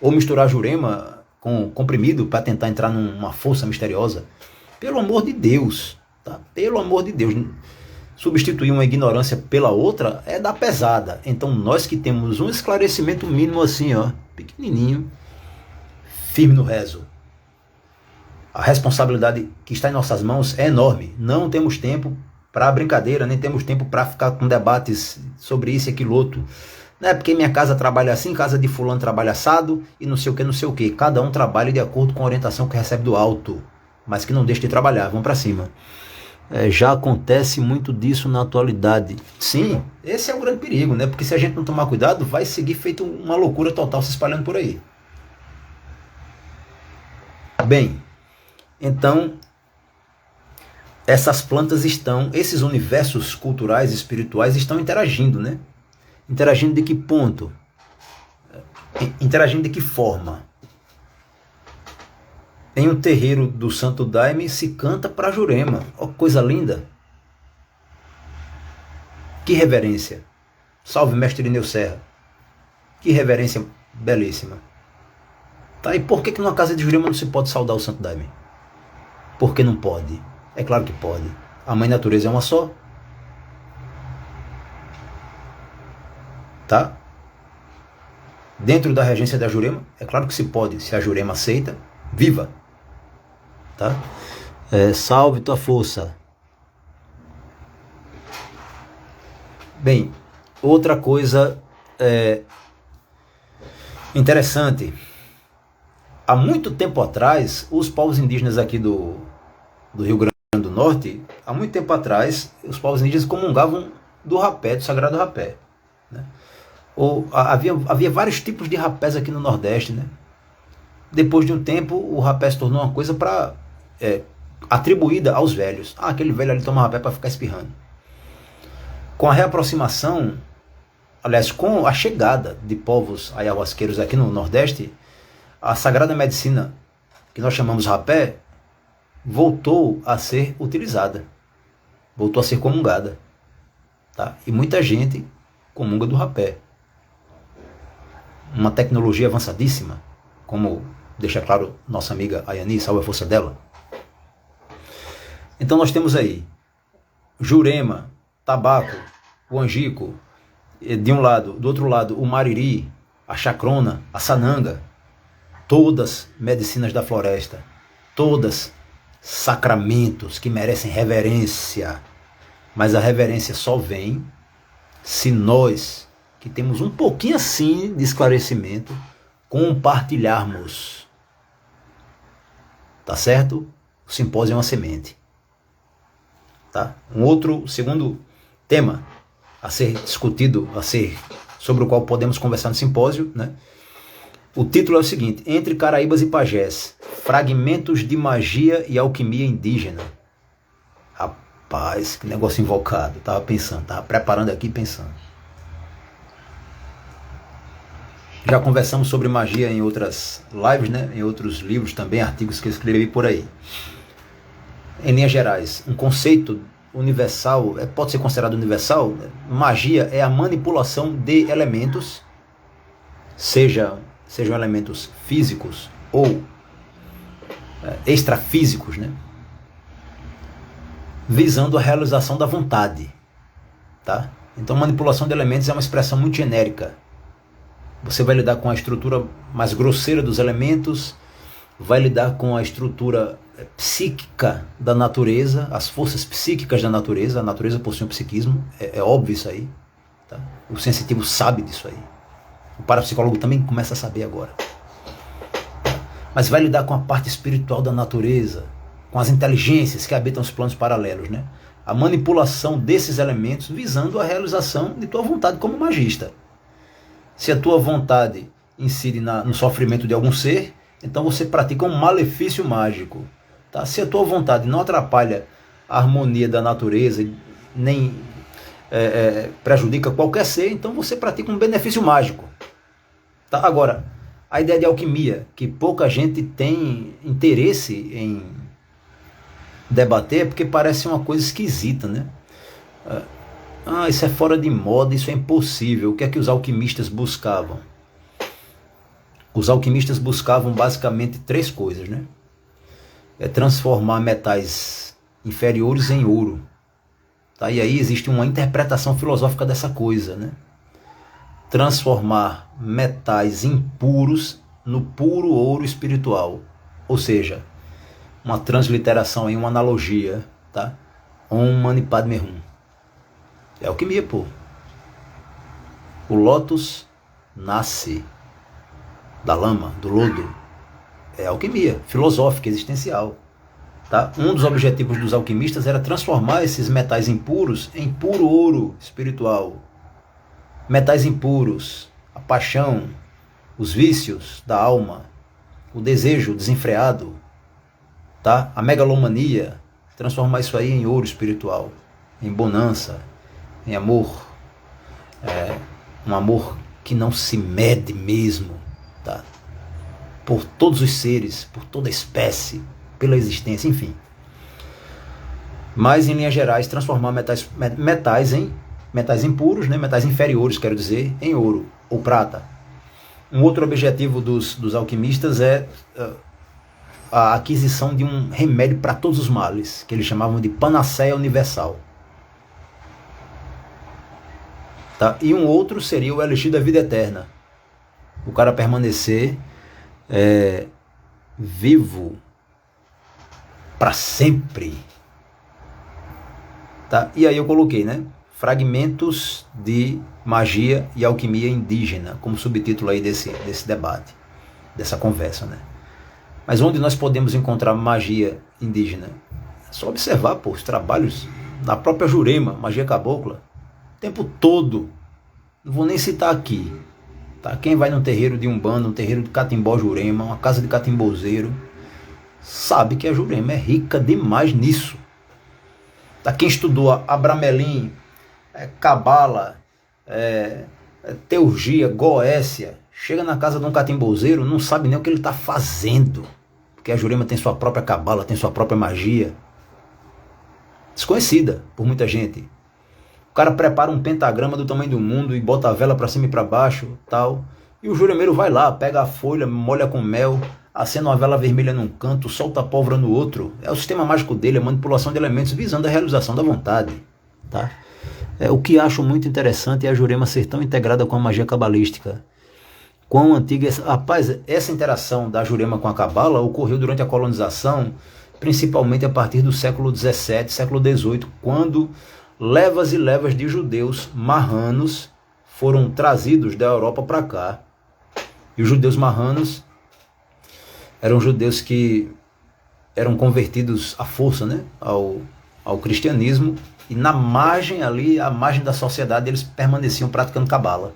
Ou misturar a Jurema com comprimido para tentar entrar numa força misteriosa. Pelo amor de Deus, tá? Pelo amor de Deus. Substituir uma ignorância pela outra é da pesada. Então nós que temos um esclarecimento mínimo assim, ó, pequenininho, firme no rezo. A responsabilidade que está em nossas mãos é enorme. Não temos tempo para brincadeira, nem temos tempo para ficar com debates sobre isso e aquilo outro. Não é porque minha casa trabalha assim, casa de fulano trabalha assado e não sei o que, não sei o que. Cada um trabalha de acordo com a orientação que recebe do alto, mas que não deixe de trabalhar. Vamos para cima. Já acontece muito disso na atualidade. Sim, esse é o grande perigo, né? Porque se a gente não tomar cuidado, vai seguir feito uma loucura total se espalhando por aí. Bem, então, essas plantas esses universos culturais e espirituais estão interagindo, né? Interagindo de que ponto? Interagindo de que forma? Em um terreiro do Santo Daime se canta para Jurema. Ó, coisa linda. Que reverência. Salve, mestre Irineu Serra. Que reverência belíssima. Tá, e por que numa casa de Jurema não se pode saudar o Santo Daime? Por que não pode? É claro que pode. A Mãe Natureza é uma só. Tá? Dentro da regência da Jurema, é claro que se pode. Se a Jurema aceita, viva. Tá? Salve tua força. Bem, outra coisa interessante. Há muito tempo atrás, os povos indígenas aqui do Rio Grande do Norte, há muito tempo atrás, os povos indígenas comungavam do rapé, do sagrado rapé. Né? Havia vários tipos de rapés aqui no Nordeste. Né? Depois de um tempo, o rapé se tornou uma coisa atribuída aos velhos. Aquele velho ali toma rapé para ficar espirrando. Com a reaproximação, aliás, com a chegada de povos ayahuasqueiros aqui no Nordeste, a sagrada medicina, que nós chamamos rapé, voltou a ser utilizada, voltou a ser comungada. Tá? E muita gente comunga do rapé. Uma tecnologia avançadíssima, como deixa claro nossa amiga Ayani, salve a força dela. Então nós temos aí Jurema, tabaco, o angico, de um lado, do outro lado o mariri, a chacrona, a sananga, todas medicinas da floresta, todas sacramentos que merecem reverência, mas a reverência só vem se nós, que temos um pouquinho assim de esclarecimento, compartilharmos. Tá certo? O simpósio é uma semente. Tá? Segundo tema a ser discutido, sobre o qual podemos conversar no simpósio, né? O título é o seguinte: Entre Caraíbas e Pajés, fragmentos de magia e alquimia indígena. Rapaz, que negócio invocado. Tava preparando aqui pensando. Já conversamos sobre magia em outras lives, né? Em outros livros também, artigos que eu escrevi por aí. Em linhas gerais, um conceito universal, pode ser considerado universal. Magia é a manipulação de elementos, sejam elementos físicos ou extrafísicos, né? Visando a realização da vontade. Tá? Então, manipulação de elementos é uma expressão muito genérica. Você vai lidar com a estrutura mais grosseira dos elementos, vai lidar com a estrutura psíquica da natureza, as forças psíquicas da natureza. A natureza possui um psiquismo, é óbvio isso aí. Tá? O sensitivo sabe disso aí. O parapsicólogo também começa a saber agora. Mas vai lidar com a parte espiritual da natureza, com as inteligências que habitam os planos paralelos, né? A manipulação desses elementos visando a realização de tua vontade como magista. Se a tua vontade incide no sofrimento de algum ser, então você pratica um malefício mágico. Tá? Se a tua vontade não atrapalha a harmonia da natureza, nem prejudica qualquer ser, então você pratica um benefício mágico. Tá? Agora, a ideia de alquimia, que pouca gente tem interesse em debater, porque parece uma coisa esquisita, né? Isso é fora de moda, isso é impossível. O que é que os alquimistas buscavam? Os alquimistas buscavam basicamente 3 coisas, né? Transformar metais inferiores em ouro. Tá? E aí existe uma interpretação filosófica dessa coisa, né? Transformar metais impuros no puro ouro espiritual. Ou seja, uma transliteração aí, uma analogia, tá? Om Mani Padme Hum. É alquimia, pô. O lótus nasce da lama, do lodo. É alquimia filosófica, existencial. Tá? Um dos objetivos dos alquimistas era transformar esses metais impuros em puro ouro espiritual. Metais impuros, a paixão, os vícios da alma, o desejo desenfreado, tá? A megalomania, transformar isso aí em ouro espiritual, em bonança, em amor, um amor que não se mede mesmo, tá? Por todos os seres, por toda a espécie, pela existência, enfim. Mas, em linhas gerais, transformar metais impuros, né? Metais inferiores, quero dizer, em ouro ou prata. Um outro objetivo dos alquimistas é a aquisição de um remédio para todos os males, que eles chamavam de panaceia universal. Tá? E um outro seria o elixir da vida eterna. O cara permanecer vivo para sempre. Tá? E aí eu coloquei, né? Fragmentos de magia e alquimia indígena, como subtítulo aí desse debate, dessa conversa, né? Mas onde nós podemos encontrar magia indígena? É só observar, pô, os trabalhos da própria Jurema, magia cabocla, o tempo todo. Não vou nem citar aqui, tá? Quem vai num terreiro de Umbanda, um terreiro de Catimbó Jurema, uma casa de catimbozeiro, sabe que a Jurema é rica demais nisso. Tá? Quem estudou Abramelin, Cabala, Teurgia, Goécia, chega na casa de um catimbozeiro, não sabe nem o que ele está fazendo, porque a Jurema tem sua própria cabala, tem sua própria magia, desconhecida por muita gente. O cara prepara um pentagrama do tamanho do mundo e bota a vela para cima e para baixo, tal, e o juremeiro vai lá, pega a folha, molha com mel, acende uma vela vermelha num canto, solta a pólvora no outro. É o sistema mágico dele, a manipulação de elementos visando a realização da vontade, tá? O que acho muito interessante é a Jurema ser tão integrada com a magia cabalística. Quão antiga... Rapaz, essa interação da Jurema com a cabala ocorreu durante a colonização, principalmente a partir do século XVII, século XVIII, quando levas e levas de judeus marranos foram trazidos da Europa para cá. E os judeus marranos eram judeus que eram convertidos à força, né, ao cristianismo, e na margem ali, à margem da sociedade, eles permaneciam praticando cabala.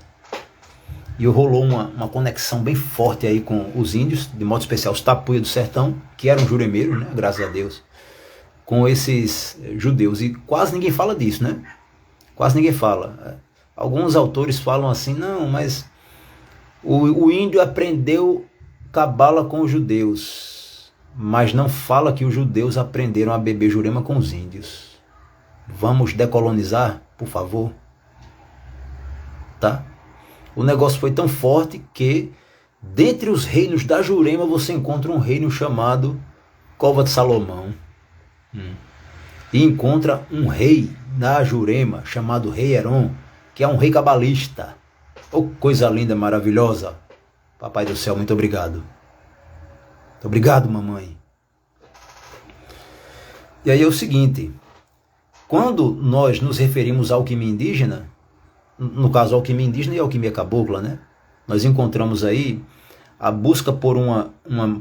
E rolou uma conexão bem forte aí com os índios, de modo especial os tapuia do sertão, que eram juremeiros, né, graças a Deus, com esses judeus. E quase ninguém fala disso, né? Quase ninguém fala. Alguns autores falam assim, não, mas o índio aprendeu cabala com os judeus, mas não fala que os judeus aprenderam a beber jurema com os índios. Vamos decolonizar, por favor? Tá? O negócio foi tão forte que, dentre os reinos da Jurema, você encontra um reino chamado Cova de Salomão. E encontra um rei da Jurema, chamado Rei Heron, que é um rei cabalista. Oh, coisa linda, maravilhosa. Papai do céu, muito obrigado. Muito obrigado, mamãe. E aí é o seguinte, quando nós nos referimos à alquimia indígena, no caso, a alquimia indígena e a alquimia cabocla, né? Nós encontramos aí a busca por uma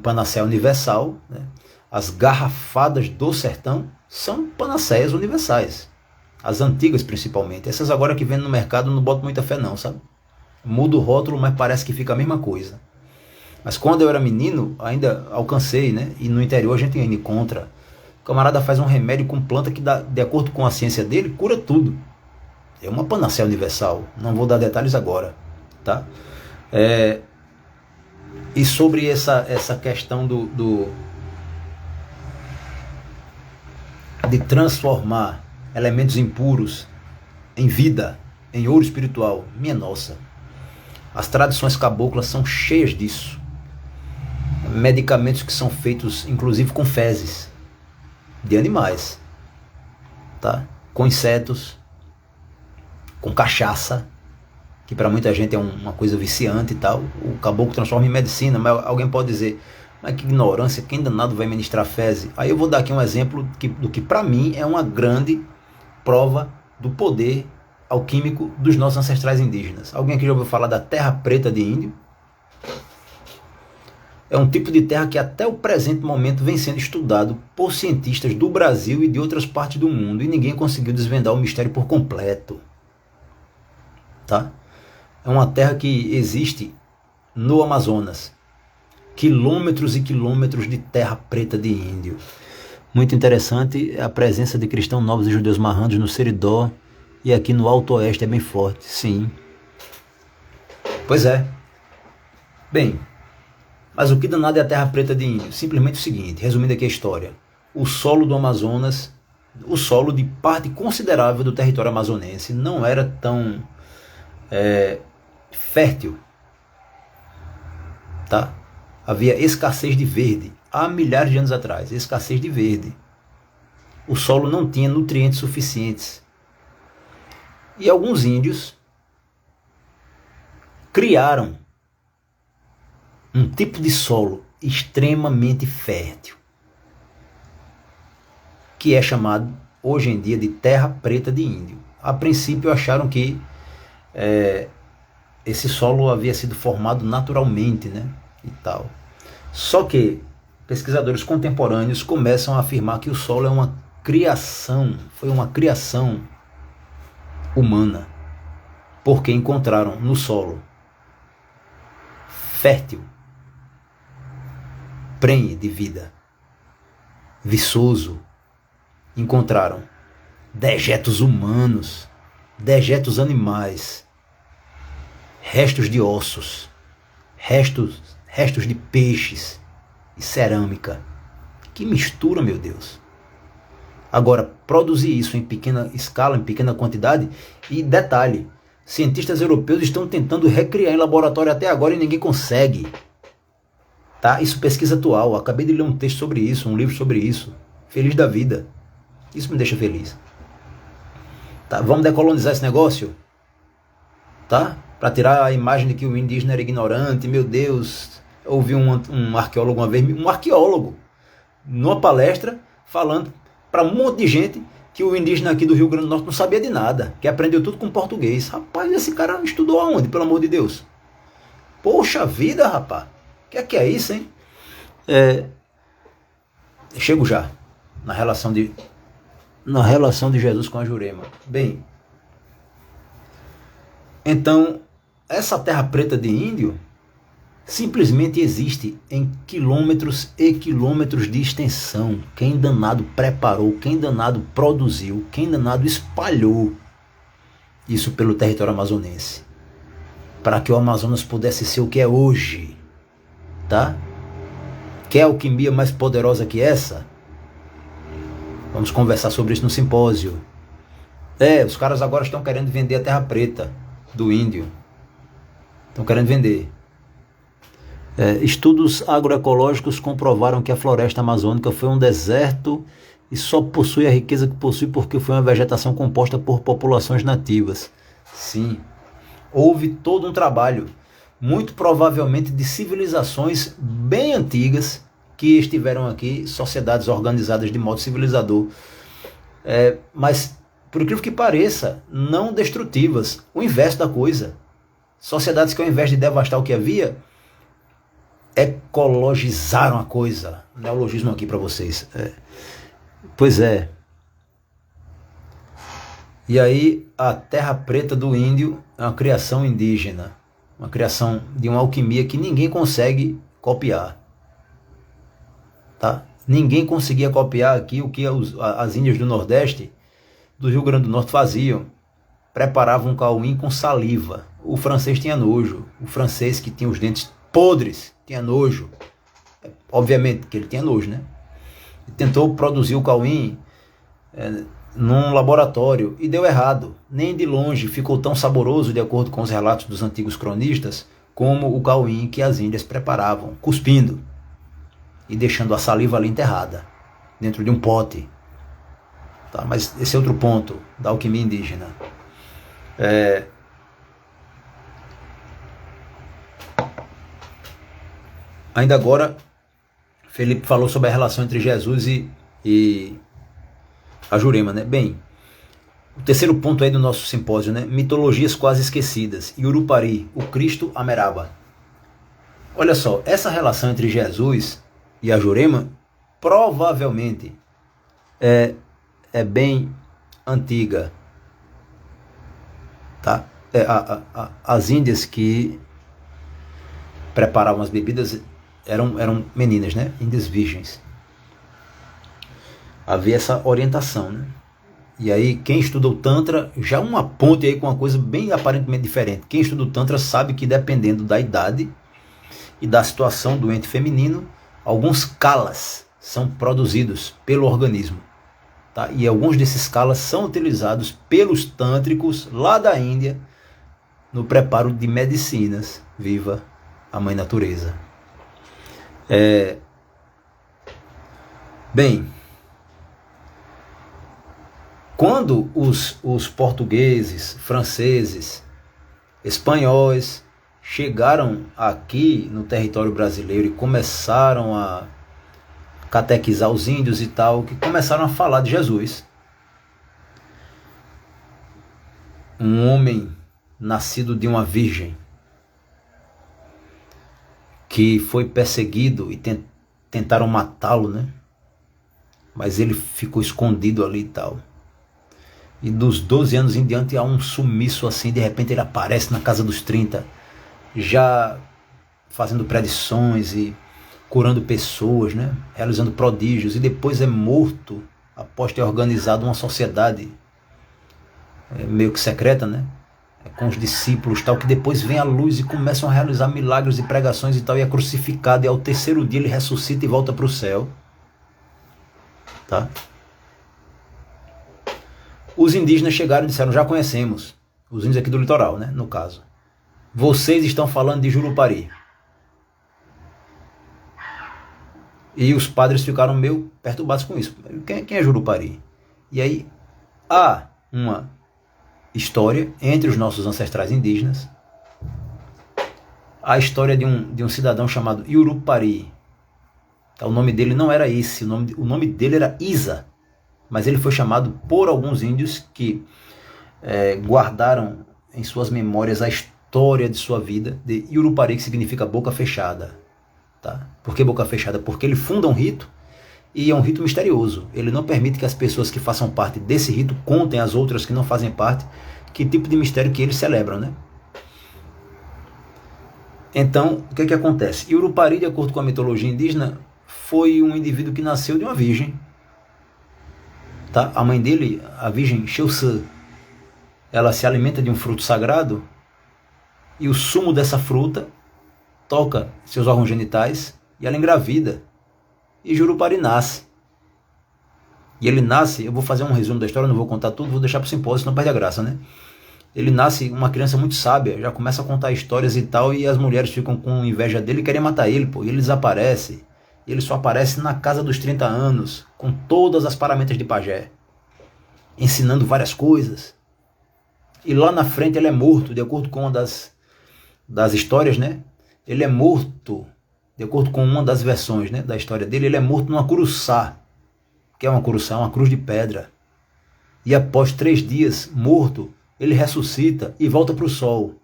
panaceia universal, né? As garrafadas do sertão são panaceias universais. As antigas, principalmente. Essas agora que vendem no mercado, não boto muita fé não, sabe? Muda o rótulo, mas parece que fica a mesma coisa. Mas quando eu era menino, ainda alcancei, né? E no interior a gente ainda encontra. O camarada faz um remédio com planta que, de acordo com a ciência dele, cura tudo. É uma panaceia universal. Não vou dar detalhes agora, tá? E sobre essa questão de transformar elementos impuros em vida, em ouro espiritual, minha nossa, as tradições caboclas são cheias disso. Medicamentos que são feitos inclusive com fezes de animais, tá? Com insetos, com cachaça, que para muita gente é uma coisa viciante e tal. O caboclo transforma em medicina, mas alguém pode dizer, mas que ignorância, quem danado vai ministrar fezes? Aí eu vou dar aqui um exemplo do que para mim é uma grande prova do poder alquímico dos nossos ancestrais indígenas. Alguém aqui já ouviu falar da terra preta de índio? É um tipo de terra que até o presente momento vem sendo estudado por cientistas do Brasil e de outras partes do mundo, e ninguém conseguiu desvendar o mistério por completo. Tá? É uma terra que existe no Amazonas. Quilômetros e quilômetros de terra preta de índio. Muito interessante a presença de cristãos novos e judeus marranos no Seridó, e aqui no Alto Oeste é bem forte, sim. Pois é. Bem, mas o que danado é a terra preta de índio? Simplesmente o seguinte, resumindo aqui a história. O solo do Amazonas, o solo de parte considerável do território amazonense não era tão fértil. Tá? Havia escassez de verde. Há milhares de anos atrás, escassez de verde. O solo não tinha nutrientes suficientes. E alguns índios criaram um tipo de solo extremamente fértil, que é chamado hoje em dia de terra preta de índio. A princípio acharam que esse solo havia sido formado naturalmente, né? E tal. Só que pesquisadores contemporâneos começam a afirmar que o solo é uma criação, foi uma criação humana, porque encontraram no solo fértil, prenhe de vida, viçoso, encontraram dejetos humanos, dejetos animais, restos de ossos, restos de peixes e cerâmica. Que mistura, meu Deus! Agora, produzir isso em pequena escala, em pequena quantidade, e detalhe, cientistas europeus estão tentando recriar em laboratório até agora e ninguém consegue. Tá? Isso pesquisa atual, acabei de ler um texto sobre isso, um livro sobre isso. Feliz da vida. Isso me deixa feliz. Tá? Vamos decolonizar esse negócio? Tá? Para tirar a imagem de que o indígena era ignorante, meu Deus. Eu ouvi um arqueólogo uma vez, numa palestra, falando para um monte de gente que o indígena aqui do Rio Grande do Norte não sabia de nada, que aprendeu tudo com português. Rapaz, esse cara estudou aonde, pelo amor de Deus? Poxa vida, rapaz. Que é isso, hein? Chego já na relação de Jesus com a Jurema. Bem, então, essa terra preta de índio simplesmente existe em quilômetros e quilômetros de extensão. Quem danado preparou, quem danado produziu, quem danado espalhou isso pelo território amazonense, para que o Amazonas pudesse ser o que é hoje, tá? Quer alquimia mais poderosa que essa? Vamos conversar sobre isso no simpósio. Os caras agora estão querendo vender a terra preta do índio. Estão querendo vender. Estudos agroecológicos comprovaram que a floresta amazônica foi um deserto e só possui a riqueza que possui porque foi uma vegetação composta por populações nativas. Sim, houve todo um trabalho, muito provavelmente de civilizações bem antigas que estiveram aqui, sociedades organizadas de modo civilizador, mas, por incrível que pareça, não destrutivas, o inverso da coisa. Sociedades que, ao invés de devastar o que havia, ecologizaram a coisa. Neologismo aqui para vocês. Pois é. E aí, a terra preta do índio é uma criação indígena, uma criação de uma alquimia que ninguém consegue copiar. Tá? Ninguém conseguia copiar aqui o que as índias do Nordeste, do Rio Grande do Norte, faziam. Preparavam um cauim com saliva. O francês tinha nojo. O francês, que tinha os dentes podres, tinha nojo. Obviamente que ele tinha nojo, né? E tentou produzir o cauim num laboratório e deu errado. Nem de longe ficou tão saboroso, de acordo com os relatos dos antigos cronistas, como o cauim que as índias preparavam, cuspindo e deixando a saliva ali enterrada, dentro de um pote. Tá, mas esse é outro ponto da alquimia indígena. Ainda agora, Felipe falou sobre a relação entre Jesus e a Jurema, né? Bem, o terceiro ponto aí do nosso simpósio, né? Mitologias quase esquecidas. Yurupari, o Cristo Ameraba. Olha só, essa relação entre Jesus e a Jurema provavelmente é bem antiga. Tá? As índias que preparavam as bebidas eram meninas, né? Índias virgens. Havia essa orientação, né? E aí quem estuda o Tantra, já uma ponte aí com uma coisa bem aparentemente diferente. Quem estuda o Tantra sabe que dependendo da idade e da situação do ente feminino, alguns kalas são produzidos pelo organismo. Tá? E alguns desses kalas são utilizados pelos tântricos lá da Índia no preparo de medicinas. Viva a Mãe Natureza. Bem, quando os portugueses, franceses, espanhóis chegaram aqui no território brasileiro e começaram a catequizar os índios e tal, que começaram a falar de Jesus, um homem nascido de uma virgem, que foi perseguido e tentaram matá-lo, né? Mas ele ficou escondido ali e tal. E dos 12 anos em diante há um sumiço assim, de repente ele aparece na casa dos 30, já fazendo predições e curando pessoas, né? Realizando prodígios, e depois é morto após ter organizado uma sociedade meio que secreta, né? Com os discípulos tal, que depois vem à luz e começam a realizar milagres e pregações e tal, e é crucificado, e ao terceiro dia ele ressuscita e volta para o céu. Tá? Os indígenas chegaram e disseram: já conhecemos, os índios aqui do litoral, né, no caso, vocês estão falando de Jurupari. E os padres ficaram meio perturbados com isso. Quem é Jurupari? E aí há uma história entre os nossos ancestrais indígenas, a história de um cidadão chamado Jurupari. O nome dele não era esse, o nome dele era Isa, mas ele foi chamado por alguns índios que guardaram em suas memórias a história de sua vida de Jurupari, que significa boca fechada. Tá? Por que boca fechada? Porque ele funda um rito, e é um rito misterioso. Ele não permite que as pessoas que façam parte desse rito contem às outras que não fazem parte que tipo de mistério que eles celebram, né? Então, o que acontece? Jurupari, de acordo com a mitologia indígena, foi um indivíduo que nasceu de uma virgem. Tá? A mãe dele, a virgem Xeuçã, ela se alimenta de um fruto sagrado, e o sumo dessa fruta toca seus órgãos genitais e ela engravida. E Jurupari nasce. E ele nasce, eu vou fazer um resumo da história, não vou contar tudo, vou deixar para o simpósio, senão perde a graça, né? Ele nasce uma criança muito sábia, já começa a contar histórias e tal, e as mulheres ficam com inveja dele e querem matar ele, pô. E ele desaparece. E ele só aparece na casa dos 30 anos, com todas as paramentas de pajé, ensinando várias coisas. E lá na frente ele é morto, de acordo com uma das histórias, né? Ele é morto, de acordo com uma das versões, né, da história dele, ele é morto numa curuçá. Que é uma curuçá? Uma cruz de pedra. E após 3 dias morto, ele ressuscita e volta para o sol.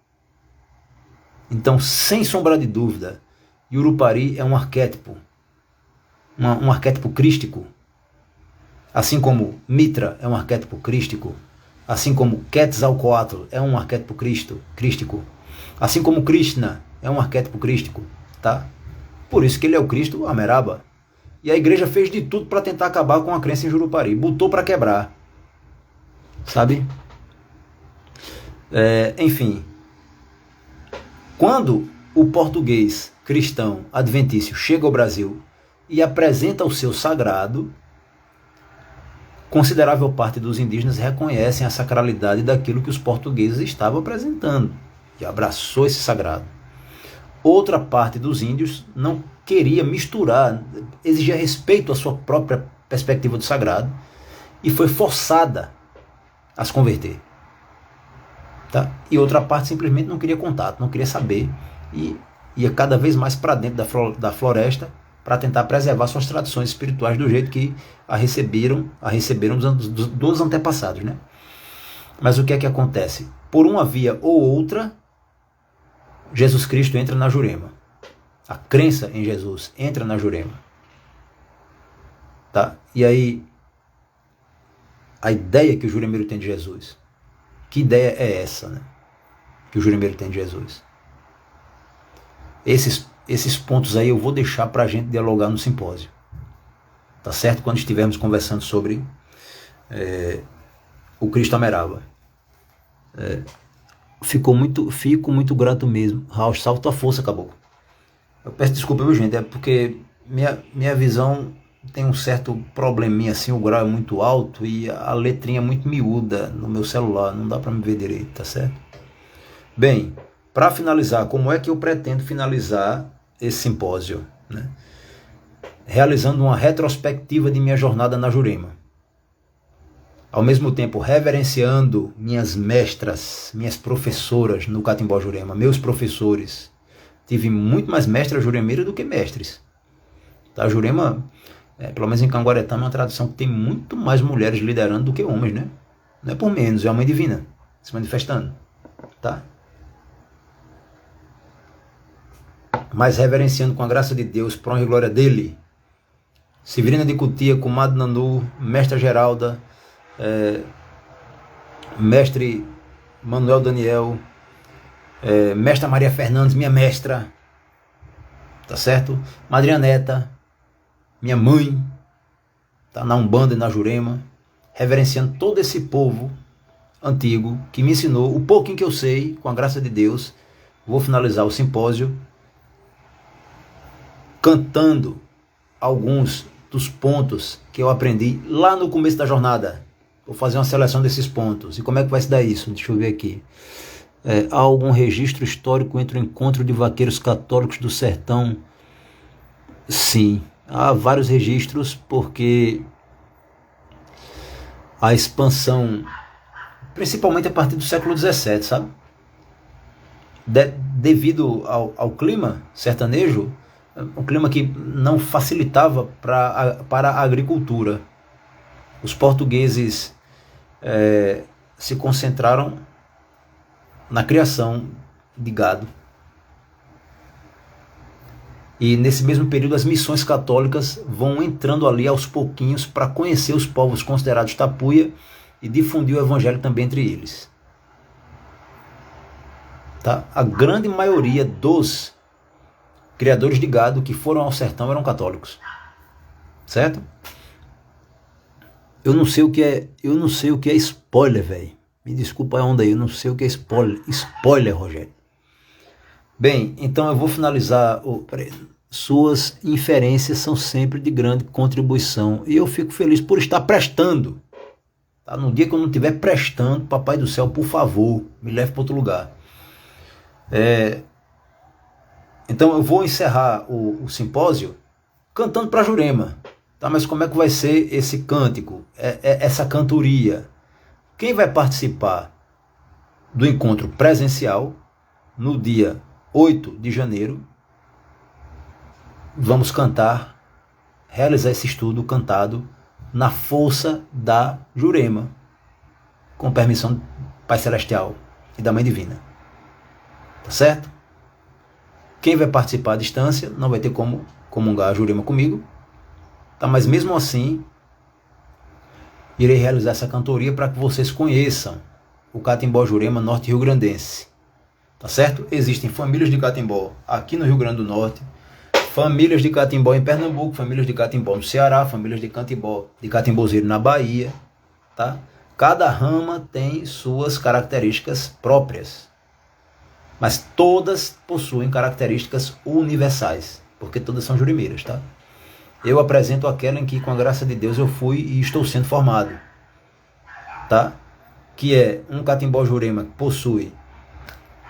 Então, sem sombra de dúvida, Jurupari é um arquétipo. Um arquétipo crístico. Assim como Mitra é um arquétipo crístico. Assim como Quetzalcoatl é um arquétipo crístico. Assim como Krishna é um arquétipo crístico. Tá? Por isso que ele é o Cristo Ameraba. E a igreja fez de tudo para tentar acabar com a crença em Jurupari. Botou para quebrar. Sabe? Enfim. Quando o português cristão adventício chega ao Brasil e apresenta o seu sagrado, considerável parte dos indígenas reconhecem a sacralidade daquilo que os portugueses estavam apresentando e abraçou esse sagrado. Outra parte dos índios não queria misturar, exigia respeito à sua própria perspectiva do sagrado e foi forçada a se converter. Tá? E outra parte simplesmente não queria contato, não queria saber, e ia cada vez mais para dentro da floresta para tentar preservar suas tradições espirituais do jeito que a receberam dos antepassados, né? Mas o que é que acontece? Por uma via ou outra, Jesus Cristo entra na Jurema. A crença em Jesus entra na Jurema. Tá? E aí, a ideia que o juremeiro tem de Jesus. Que ideia é essa, né? Que o juremeiro tem de Jesus? Esses pontos aí eu vou deixar para a gente dialogar no simpósio. Tá certo? Quando estivermos conversando sobre o Cristo Amerava. Fico muito grato mesmo. Raul, salve tua força, caboclo. Eu peço desculpa, viu, gente? É porque minha visão tem um certo probleminha assim, o grau é muito alto e a letrinha é muito miúda no meu celular, não dá para me ver direito, tá certo? Bem, para finalizar, como é que eu pretendo finalizar esse simpósio, né? Realizando uma retrospectiva de minha jornada na Jurema. Ao mesmo tempo, reverenciando minhas mestras, minhas professoras no Catimbó Jurema, meus professores. Tive muito mais mestres juremeiros do que mestres. Tá? Jurema, pelo menos em Canguaretama, é uma tradição que tem muito mais mulheres liderando do que homens, né? Não é por menos, é a Mãe Divina se manifestando, tá? Mas reverenciando com a graça de Deus, por honra e glória dele, Severina de Cutia, Comadre Nanu, Mestra Geralda, Mestre Manuel Daniel, Mestra Maria Fernandes, minha mestra, tá certo? Madrinha Neta, minha mãe, tá? Na Umbanda e na Jurema, reverenciando todo esse povo antigo que me ensinou o pouquinho que eu sei, com a graça de Deus. Vou finalizar o simpósio cantando alguns dos pontos que eu aprendi lá no começo da jornada. Vou fazer uma seleção desses pontos. E como é que vai se dar isso? Deixa eu ver aqui. Há algum registro histórico entre o encontro de vaqueiros católicos do sertão? Sim, há vários registros, porque a expansão, principalmente a partir do século XVII, sabe? Devido ao clima sertanejo, um clima que não facilitava para a agricultura. Os portugueses se concentraram na criação de gado. E nesse mesmo período as missões católicas vão entrando ali aos pouquinhos para conhecer os povos considerados tapuia e difundir o evangelho também entre eles. Tá? A grande maioria dos criadores de gado que foram ao sertão eram católicos, certo? Eu não sei o que é spoiler, velho. Me desculpa a onda aí, eu não sei o que é spoiler, Rogério. Bem, então eu vou finalizar. Suas inferências são sempre de grande contribuição e eu fico feliz por estar prestando. Tá? No dia que eu não estiver prestando, Papai do Céu, por favor, me leve para outro lugar. Então eu vou encerrar o simpósio cantando para Jurema. Tá? Mas como é que vai ser esse cântico, essa cantoria? Quem vai participar do encontro presencial no dia 8 de janeiro, vamos cantar, realizar esse estudo cantado na força da Jurema, com permissão do Pai Celestial e da Mãe Divina. Tá certo? Quem vai participar à distância não vai ter como comungar a Jurema comigo, tá? Mas mesmo assim, irei realizar essa cantoria para que vocês conheçam o Catimbó Jurema Norte Rio Grandense. Tá certo? Existem famílias de Catimbó aqui no Rio Grande do Norte, famílias de Catimbó em Pernambuco, famílias de Catimbó no Ceará, famílias de Catimbozeiro na Bahia, tá? Cada rama tem suas características próprias, mas todas possuem características universais, porque todas são jurimeiras, tá? Eu apresento aquela em que, com a graça de Deus, eu fui e estou sendo formado, tá? Que é um Catimbó Jurema que possui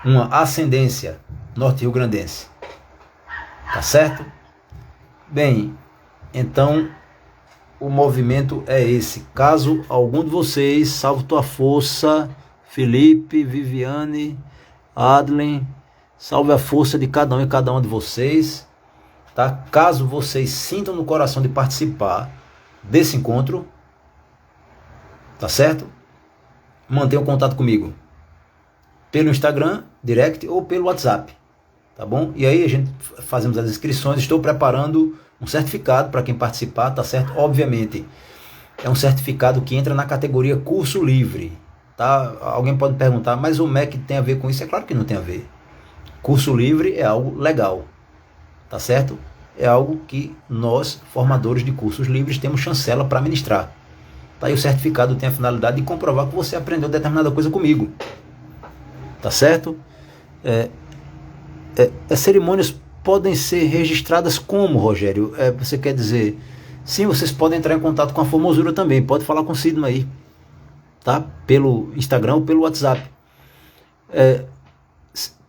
uma ascendência norte-rio-grandense. Tá certo? Bem, então o movimento é esse. Caso algum de vocês, salve tua força, Felipe, Viviane, Adlen, salve a força de cada um e cada uma de vocês. Tá? Caso vocês sintam no coração de participar desse encontro, tá certo? Mantenham contato comigo pelo Instagram, direct ou pelo WhatsApp, tá bom? E aí a gente fazemos as inscrições. Estou preparando um certificado para quem participar, tá certo? Obviamente, é um certificado que entra na categoria curso livre, tá? Alguém pode perguntar, mas o MEC tem a ver com isso? É claro que não tem a ver. Curso livre é algo legal, tá certo? É algo que nós, formadores de cursos livres, temos chancela para ministrar, Tá aí o certificado, tem a finalidade de comprovar que você aprendeu determinada coisa comigo. Tá certo? As cerimônias podem ser registradas como, Rogério? Você quer dizer... Sim, vocês podem entrar em contato com a formosura também. Pode falar com o Sidney aí. Tá? Pelo Instagram ou pelo WhatsApp.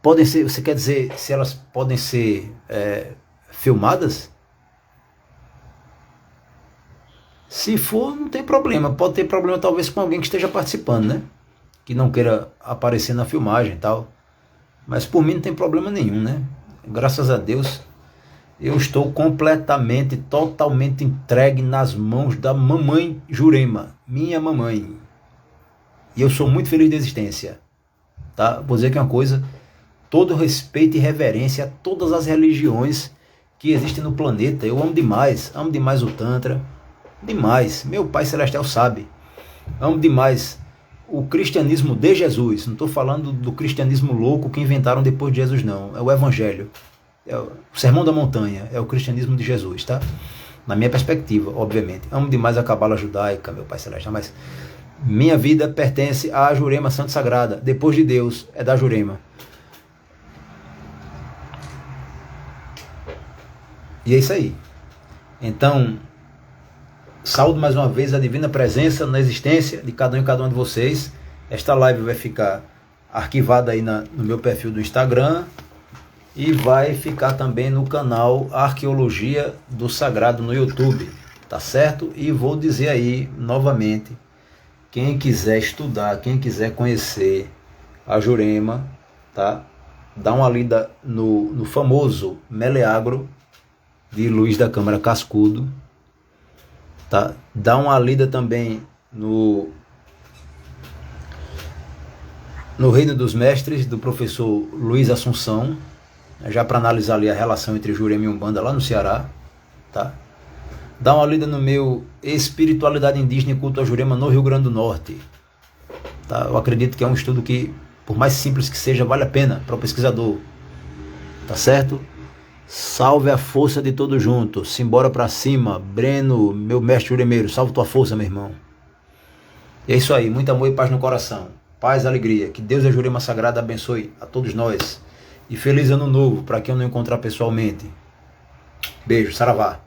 Podem ser... Você quer dizer se elas podem ser filmadas? Se for, não tem problema. Pode ter problema talvez com alguém que esteja participando, né? Que não queira aparecer na filmagem e tal. Mas por mim não tem problema nenhum, né? Graças a Deus, eu estou completamente, totalmente entregue nas mãos da mamãe Jurema, minha mamãe. E eu sou muito feliz da existência. Tá? Vou dizer que é uma coisa, todo respeito e reverência a todas as religiões que existem no planeta. Eu amo demais o Tantra, demais. Meu Pai Celestial sabe. Amo demais o cristianismo de Jesus. Não estou falando do cristianismo louco que inventaram depois de Jesus, não. É o Evangelho. É o Sermão da Montanha. É o cristianismo de Jesus, tá? Na minha perspectiva, obviamente. Amo demais a cabala judaica, meu Pai Celestial, mas minha vida pertence à Jurema Santa Sagrada. Depois de Deus, é da Jurema. E é isso aí. Então, saúdo mais uma vez a divina presença na existência de cada um e cada uma de vocês. Esta live vai ficar arquivada aí no meu perfil do Instagram e vai ficar também no canal Arqueologia do Sagrado no YouTube, tá certo? E vou dizer aí novamente, quem quiser estudar, quem quiser conhecer a Jurema, tá? Dá uma lida no famoso Meleagro de Luiz da Câmara Cascudo. Tá? Dá uma lida também no Reino dos Mestres, do professor Luiz Assunção, já para analisar ali a relação entre Jurema e Umbanda lá no Ceará. Tá? Dá uma lida no meu Espiritualidade Indígena e Culto a Jurema no Rio Grande do Norte. Tá? Eu acredito que é um estudo que, por mais simples que seja, vale a pena para o pesquisador. Tá certo? Salve a força de todos juntos. Simbora pra cima. Breno, meu mestre juremeiro, salve tua força, meu irmão. E é isso aí. Muito amor e paz no coração. Paz e alegria. Que Deus e a Jurema Sagrada abençoe a todos nós. E feliz ano novo para quem eu não encontrar pessoalmente. Beijo. Saravá.